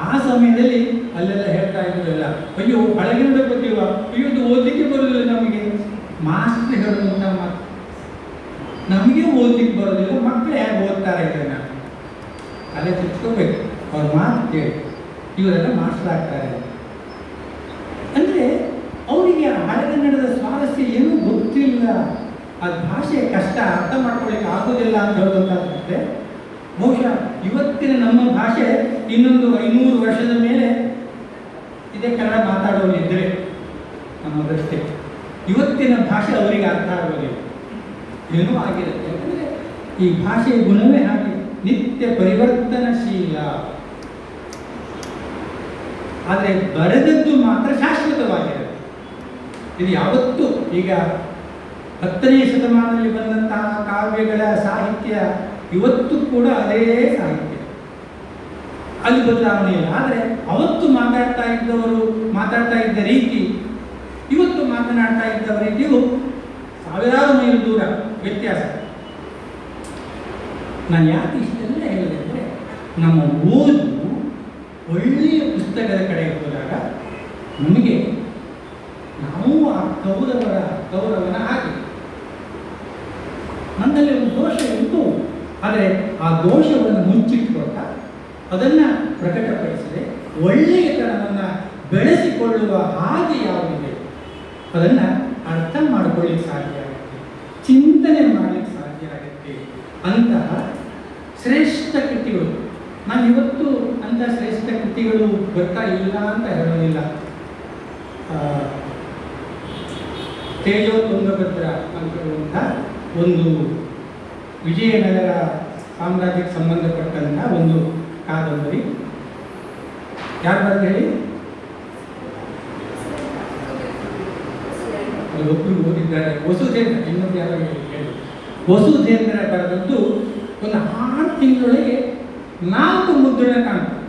ಆ ಸಮಯದಲ್ಲಿ ಅಲ್ಲೆಲ್ಲ ಹೇಳ್ತಾ ಇದ್ರಲ್ಲ, ಅಯ್ಯೋ ಹಳಗಿನ ಬದ್ದೀವ, ಅಯ್ಯೋ ಇದು ಓದಲಿಕ್ಕೆ ಬರೋದಿಲ್ಲ ನಮಗೆ. ಮಾಸ್ಟರ್ ಹೇಳುವಂಥ ಮಾತು, ನಮಗೆ ಓದಲಿಕ್ಕೆ ಬರೋದಿಲ್ಲ, ಮಕ್ಕಳು ಹೇಗೆ ಓದ್ತಾರೆ ಇದನ್ನು ಅಲ್ಲೇ ತಿಳ್ಕೋಬೇಕು. ಅವ್ರ ಮಾತು ಕೇಳಿ ಇವರೆಲ್ಲ ಮಾಸ್ಟರ್ ಆಗ್ತಾರೆ. ಅಂದರೆ ಅವರಿಗೆ ಹಳಗನ್ನಡದ ಇಲ್ಲ, ಅದು ಭಾಷೆ ಕಷ್ಟ, ಅರ್ಥ ಮಾಡ್ಕೊಳ್ಳಿಕ್ಕೆ ಆಗೋದಿಲ್ಲ ಅಂತ ಹೇಳೋದಂತಾಗುತ್ತೆ. ಬಹುಶಃ ಇವತ್ತಿನ ನಮ್ಮ ಭಾಷೆ ಇನ್ನೊಂದು 500 ವರ್ಷದ ಮೇಲೆ ಇದೇ ಕನ್ನಡ ಮಾತಾಡೋರಿದ್ದರೆ ನಮ್ಮದಷ್ಟೇ. ಇವತ್ತಿನ ಭಾಷೆ ಅವರಿಗೆ ಅರ್ಥ ಆಗೋದಿಲ್ಲ, ಏನೂ ಆಗಿರುತ್ತೆ. ಯಾಕಂದರೆ ಈ ಭಾಷೆಯ ಗುಣವೇ ಹಾಗೆ, ನಿತ್ಯ ಪರಿವರ್ತನಶೀಲ. ಆದರೆ ಬರೆದದ್ದು ಮಾತ್ರ ಶಾಶ್ವತವಾಗಿರುತ್ತೆ. ಇದು ಯಾವತ್ತೂ, ಈಗ 10ನೇ ಶತಮಾನದಲ್ಲಿ ಬಂದಂತಹ ಕಾವ್ಯಗಳ ಸಾಹಿತ್ಯ ಇವತ್ತು ಕೂಡ ಅದೇ ಸಾಹಿತ್ಯ, ಅಲ್ಲಿ ಬದಲಾವಣೆ ಇಲ್ಲ. ಆದರೆ ಅವತ್ತು ಮಾತಾಡ್ತಾ ಇದ್ದ ರೀತಿ, ಇವತ್ತು ಮಾತನಾಡ್ತಾ ಇದ್ದ ರೀತಿಯು ಸಾವಿರಾರು ಮೈಲು ದೂರ ವ್ಯತ್ಯಾಸ. ನಾನು ಯಾಕೆ ಇಷ್ಟೆಲ್ಲ ಹೇಳಿದೆ ಅಂದರೆ, ನಮ್ಮ ಓದು ಒಳ್ಳೆಯ ಪುಸ್ತಕದ ಕಡೆ ಹೋದಾಗ ನಮಗೆ ನಾವು ಆ ಕೌರವನ ಹಾಗೆ. ನನ್ನಲ್ಲಿ ಒಂದು ದೋಷ ಉಂಟು, ಆದರೆ ಆ ದೋಷವನ್ನು ಮುಚ್ಚಿಟ್ಕೊಳ್ತಾ ಅದನ್ನು ಪ್ರಕಟಪಡಿಸದೆ ಒಳ್ಳೆಯತನವನ್ನು ಬೆಳೆಸಿಕೊಳ್ಳುವ ಹಾಗೆ ಯಾವುದಿದೆ ಅದನ್ನು ಅರ್ಥ ಮಾಡಿಕೊಳ್ಳಿಕ್ಕೆ ಸಾಧ್ಯ ಆಗುತ್ತೆ, ಚಿಂತನೆ ಮಾಡಲಿಕ್ಕೆ ಸಾಧ್ಯ ಆಗುತ್ತೆ. ಅಂತಹ ಶ್ರೇಷ್ಠ ಕೃತಿಗಳು, ನಾನು ಇವತ್ತು ಅಂಥ ಶ್ರೇಷ್ಠ ಕೃತಿಗಳು ಬರ್ತಾ ಇಲ್ಲ ಅಂತ ಹೇಳೋದಿಲ್ಲ. ತೇಜೋ ತುಂಗಭದ್ರ ಅಂತ ಹೇಳುವಂಥ ಒಂದು ವಿಜಯನಗರ ಸಾಮ್ರಾಜ್ಯಕ್ಕೆ ಸಂಬಂಧಪಟ್ಟಂಥ ಒಂದು ಕಾದಂಬರಿ. ಯಾರು ಬರೆದು ಹೇಳಿ? ಒಬ್ಬರು ಓದಿದ್ದಾರೆ, ವಸುಧೇಂದ್ರ. ಇನ್ನೊಂದು ಯಾರು ಹೇಳಿ? ವಸುಧೇಂದ್ರ ಬರೆದದ್ದು ಒಂದು 6 ತಿಂಗಳೊಳಗೆ 4 ಮುದ್ರಣ ಕಾಣ್ತದೆ.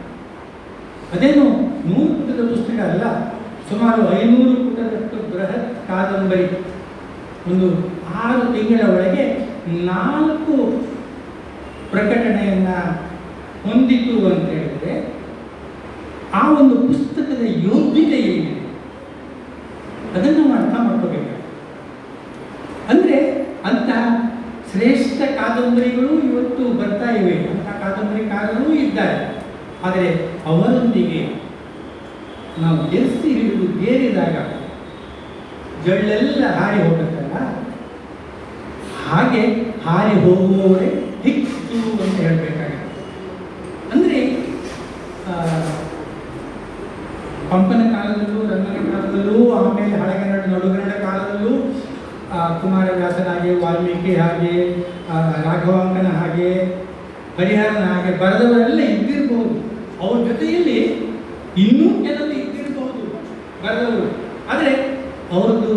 ಅದೇನು 100 ಪುಟದ ಪುಸ್ತಕ ಅಲ್ಲ, ಸುಮಾರು 500 ಪುಟದಷ್ಟು ಬೃಹತ್ ಕಾದಂಬರಿ. ಒಂದು 6 ತಿಂಗಳ ಒಳಗೆ 4 ಪ್ರಕಟಣೆಯನ್ನು ಹೊಂದಿತು ಅಂತ ಹೇಳಿದರೆ ಆ ಒಂದು ಪುಸ್ತಕದ ಯೋಗ್ಯತೆ ಏನಿದೆ ಅದನ್ನು ನಾವು ಅರ್ಥ ಮಾಡ್ಕೋಬೇಕು. ಅಂದರೆ ಅಂಥ ಶ್ರೇಷ್ಠ ಕಾದಂಬರಿಗಳು ಇವತ್ತು ಬರ್ತಾ ಇವೆ, ಅಂಥ ಕಾದಂಬರಿಕಾರರೂ ಇದ್ದಾರೆ. ಆದರೆ ಅವರೊಂದಿಗೆ ನಾವು ಗೆಲ್ಸಿ ಹಿಡಿದು ಬೇರಿದಾಗ ಜಳ್ಳೆಲ್ಲ ಹಾರಿ ಹೋಗುತ್ತಲ್ಲ, ಹಾಗೆ ಹಾರಿ ಹೋಗುವವರೇ ಹೆಚ್ಚು ಅಂತ ಹೇಳಬೇಕಾಗಿದೆ. ಅಂದರೆ ಪಂಪನ ಕಾಲದಲ್ಲೂ, ರಂಗನ ಕಾಲದಲ್ಲೂ, ಆಮೇಲೆ ಹಳೆಗನ್ನಡ ನಡುಗನ್ನಡ ಕಾಲದಲ್ಲೂ ಕುಮಾರವ್ಯಾಸನ ಹಾಗೆ, ವಾಲ್ಮೀಕಿ ಹಾಗೆ, ರಾಘವಾಂಕನ ಹಾಗೆ, ಹರಿಹರನ ಹಾಗೆ ಬರೆದವರೆಲ್ಲ ಇದ್ದಿರಬಹುದು. ಅವ್ರ ಜೊತೆಯಲ್ಲಿ ಇನ್ನೂ ಕೆಲವು ಇದ್ದಿರಬಹುದು ಬರೆದವರು, ಆದರೆ ಅವ್ರದ್ದು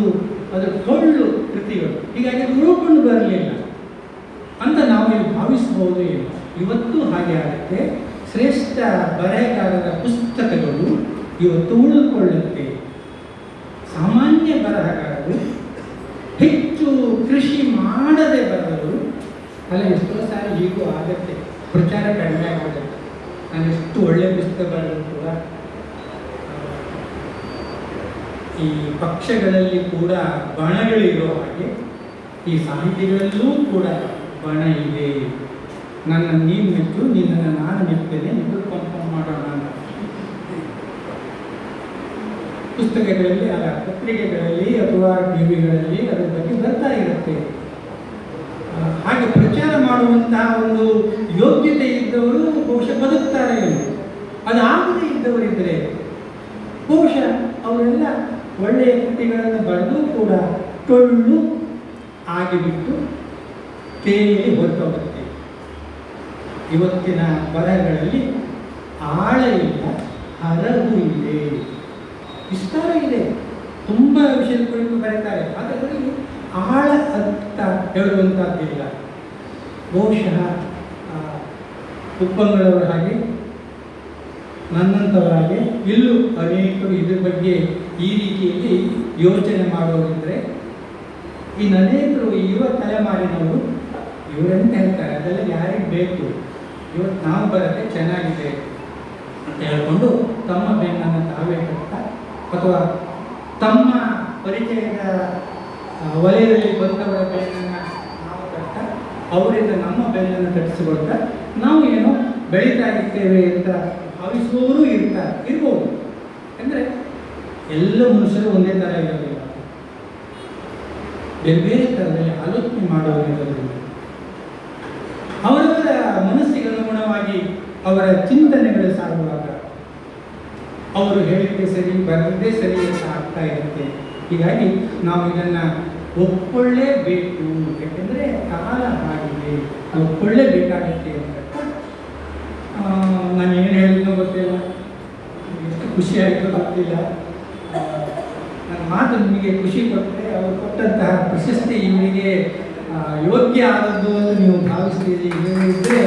ಅದು ಟೊಳ್ಳು ಕೃತಿಗಳು, ಹೀಗಾಗಿ ಅದು ಉಳ್ಕೊಂಡು ಬರಲಿಲ್ಲ ಅಂತ ನಾವು ಇಲ್ಲಿ ಭಾವಿಸಬಹುದು. ಇವತ್ತು ಹಾಗೆ ಆಗುತ್ತೆ. ಶ್ರೇಷ್ಠ ಬರಹಗಾರರ ಪುಸ್ತಕಗಳು ಇವತ್ತು ಉಳಿದುಕೊಳ್ಳುತ್ತೆ. ಸಾಮಾನ್ಯ ಬರಹಗಾರರು, ಹೆಚ್ಚು ಕೃಷಿ ಮಾಡದೆ ಬರೆದರು ಅಲ್ಲ, ಎಷ್ಟೋ ಸಾರಿ ಹೀಗೂ ಆಗತ್ತೆ, ಪ್ರಚಾರ ಕಡಿಮೆ ಆಗುತ್ತೆ. ನಾನು ಎಷ್ಟು ಒಳ್ಳೆಯ ಪುಸ್ತಕ ಬರೆದರೂ ಕೂಡ ಈ ಪಕ್ಷಗಳಲ್ಲಿ ಕೂಡ ಬಣಗಳಿರೋ ಹಾಗೆ ಈ ಸಾಹಿತಿಗಳಲ್ಲೂ ಕೂಡ ಬಣ ಇದೆ. ನನ್ನ ನೀನು ಮೆಚ್ಚು, ನಿನ್ನನ್ನು ನಾನು ಮೆಚ್ಚುತ್ತೇನೆ, ಇಬ್ಬರು ಕನ್ಫರ್ಮ್ ಮಾಡೋಣ ಅಂತ ಪುಸ್ತಕಗಳಲ್ಲಿ, ಅಲ್ಲ ಪತ್ರಿಕೆಗಳಲ್ಲಿ ಅಥವಾ ಟಿವಿಗಳಲ್ಲಿ ಅದರ ಬಗ್ಗೆ ಬರ್ತಾ ಇರುತ್ತೆ. ಹಾಗೆ ಪ್ರಚಾರ ಮಾಡುವಂತಹ ಒಂದು ಯೋಗ್ಯತೆ ಇದ್ದವರು ಬಹುಶಃ ಬದುಕ್ತಾರೆ. ಅದು ಆಗದೇ ಇದ್ದವರಿದ್ದರೆ ಬಹುಶಃ ಅವರೆಲ್ಲ ಒಳ್ಳೆಯ ಕೃತಿಗಳನ್ನು ಬರೆದು ಕೂಡ ಟೊಳ್ಳು ಆಗಿಬಿಟ್ಟು ತೇಲಿ ಹೊರಟೋಗುತ್ತೆ. ಇವತ್ತಿನ ಬರಹಗಳಲ್ಲಿ ಆಳ ಇಲ್ಲ, ಹರವು ಇದೆ, ವಿಸ್ತಾರ ಇದೆ, ತುಂಬ ವಿಷಯದ ಕುರಿತು ಬರೀತಾರೆ, ಆದರೆ ಅದರಲ್ಲಿ ಆಳ ಅಂತ ಹೇಳುವಂಥದ್ದಿಲ್ಲ. ಬಹುಶಃ ಉಪ್ಪಂಗಳವರ ಹಾಗೆ, ನನ್ನಂಥವರ ಹಾಗೆ ಇಲ್ಲೂ ಅನೇಕರು ಇದ್ರ ಬಗ್ಗೆ ಈ ರೀತಿಯಲ್ಲಿ ಯೋಚನೆ ಮಾಡೋರಿದ್ದರೆ, ಇನ್ನು ಅನೇಕರು ಯುವ ತಲೆಮಾರಿನವರು ಇವರೆಂತ ಹೇಳ್ತಾರೆ, ಅದೆಲ್ಲ ಯಾರಿಗೆ ಬೇಕು, ಇವತ್ತು ನಾವು ಬರೋಕ್ಕೆ ಚೆನ್ನಾಗಿದೆ ಅಂತ ಹೇಳಿಕೊಂಡು ತಮ್ಮ ಬೆನ್ನನ್ನು ತಾವೇ ಕಟ್ತಾ, ಅಥವಾ ತಮ್ಮ ಪರಿಚಯದ ವಲಯದಲ್ಲಿ ಬಂದವರ ಬೆನ್ನನ್ನು ನಾವು ಕಟ್ತಾ, ಅವರಿಂದ ನಮ್ಮ ಬೆನ್ನನ್ನು ಕಟ್ಟಿಸಿಕೊಳ್ತಾ ನಾವು ಏನೋ ಬೆಳೀತಾ ಇರ್ತೇವೆ ಅಂತ ಭಾವಿಸುವವರು ಇರ್ಬೋದು. ಅಂದರೆ ಎಲ್ಲ ಮನುಷ್ಯರು ಒಂದೇ ಥರ ಇರೋದಿಲ್ಲ. ಬೇರೆ ಬೇರೆ ಥರದಲ್ಲಿ ಆಲೋಚನೆ ಮಾಡುವುದಿರೋದ್ರಿಂದ ಅವರವರ ಮನಸ್ಸಿಗೆ ಅನುಗುಣವಾಗಿ ಅವರ ಚಿಂತನೆಗಳು ಸಾಗುವಾಗ ಅವರು ಹೇಳಿದ್ದೇ ಸರಿ ಬರೆದಿದ್ದೇ ಸರಿ ಅಂತ ಆಗ್ತಾ ಇರುತ್ತೆ. ಹೀಗಾಗಿ ನಾವು ಇದನ್ನು ಒಪ್ಕೊಳ್ಳೇಬೇಕು. ಯಾಕೆಂದರೆ ಕಾಲ ಆಗಿದೆ, ಒಪ್ಕೊಳ್ಳೇಬೇಕಾಗುತ್ತೆ ಅಂತ. ನಾನು ಏನು ಹೇಳಿದ್ನೋ ಗೊತ್ತಿಲ್ಲ, ಎಷ್ಟು ಖುಷಿ ಆಯಿತು ಗೊತ್ತಿಲ್ಲ. ನನ್ನ ಮಾತು ನಿಮಗೆ ಖುಷಿ ಕೊಟ್ಟರೆ ಅವರು ಕೊಟ್ಟಂತಹ ಪ್ರಶಸ್ತಿ ಇವರಿಗೆ ಯೋಗ್ಯ ಆದದ್ದು ಅಂತ ನೀವು ಭಾವಿಸ್ತೀರಿ. ಇದ್ರೆ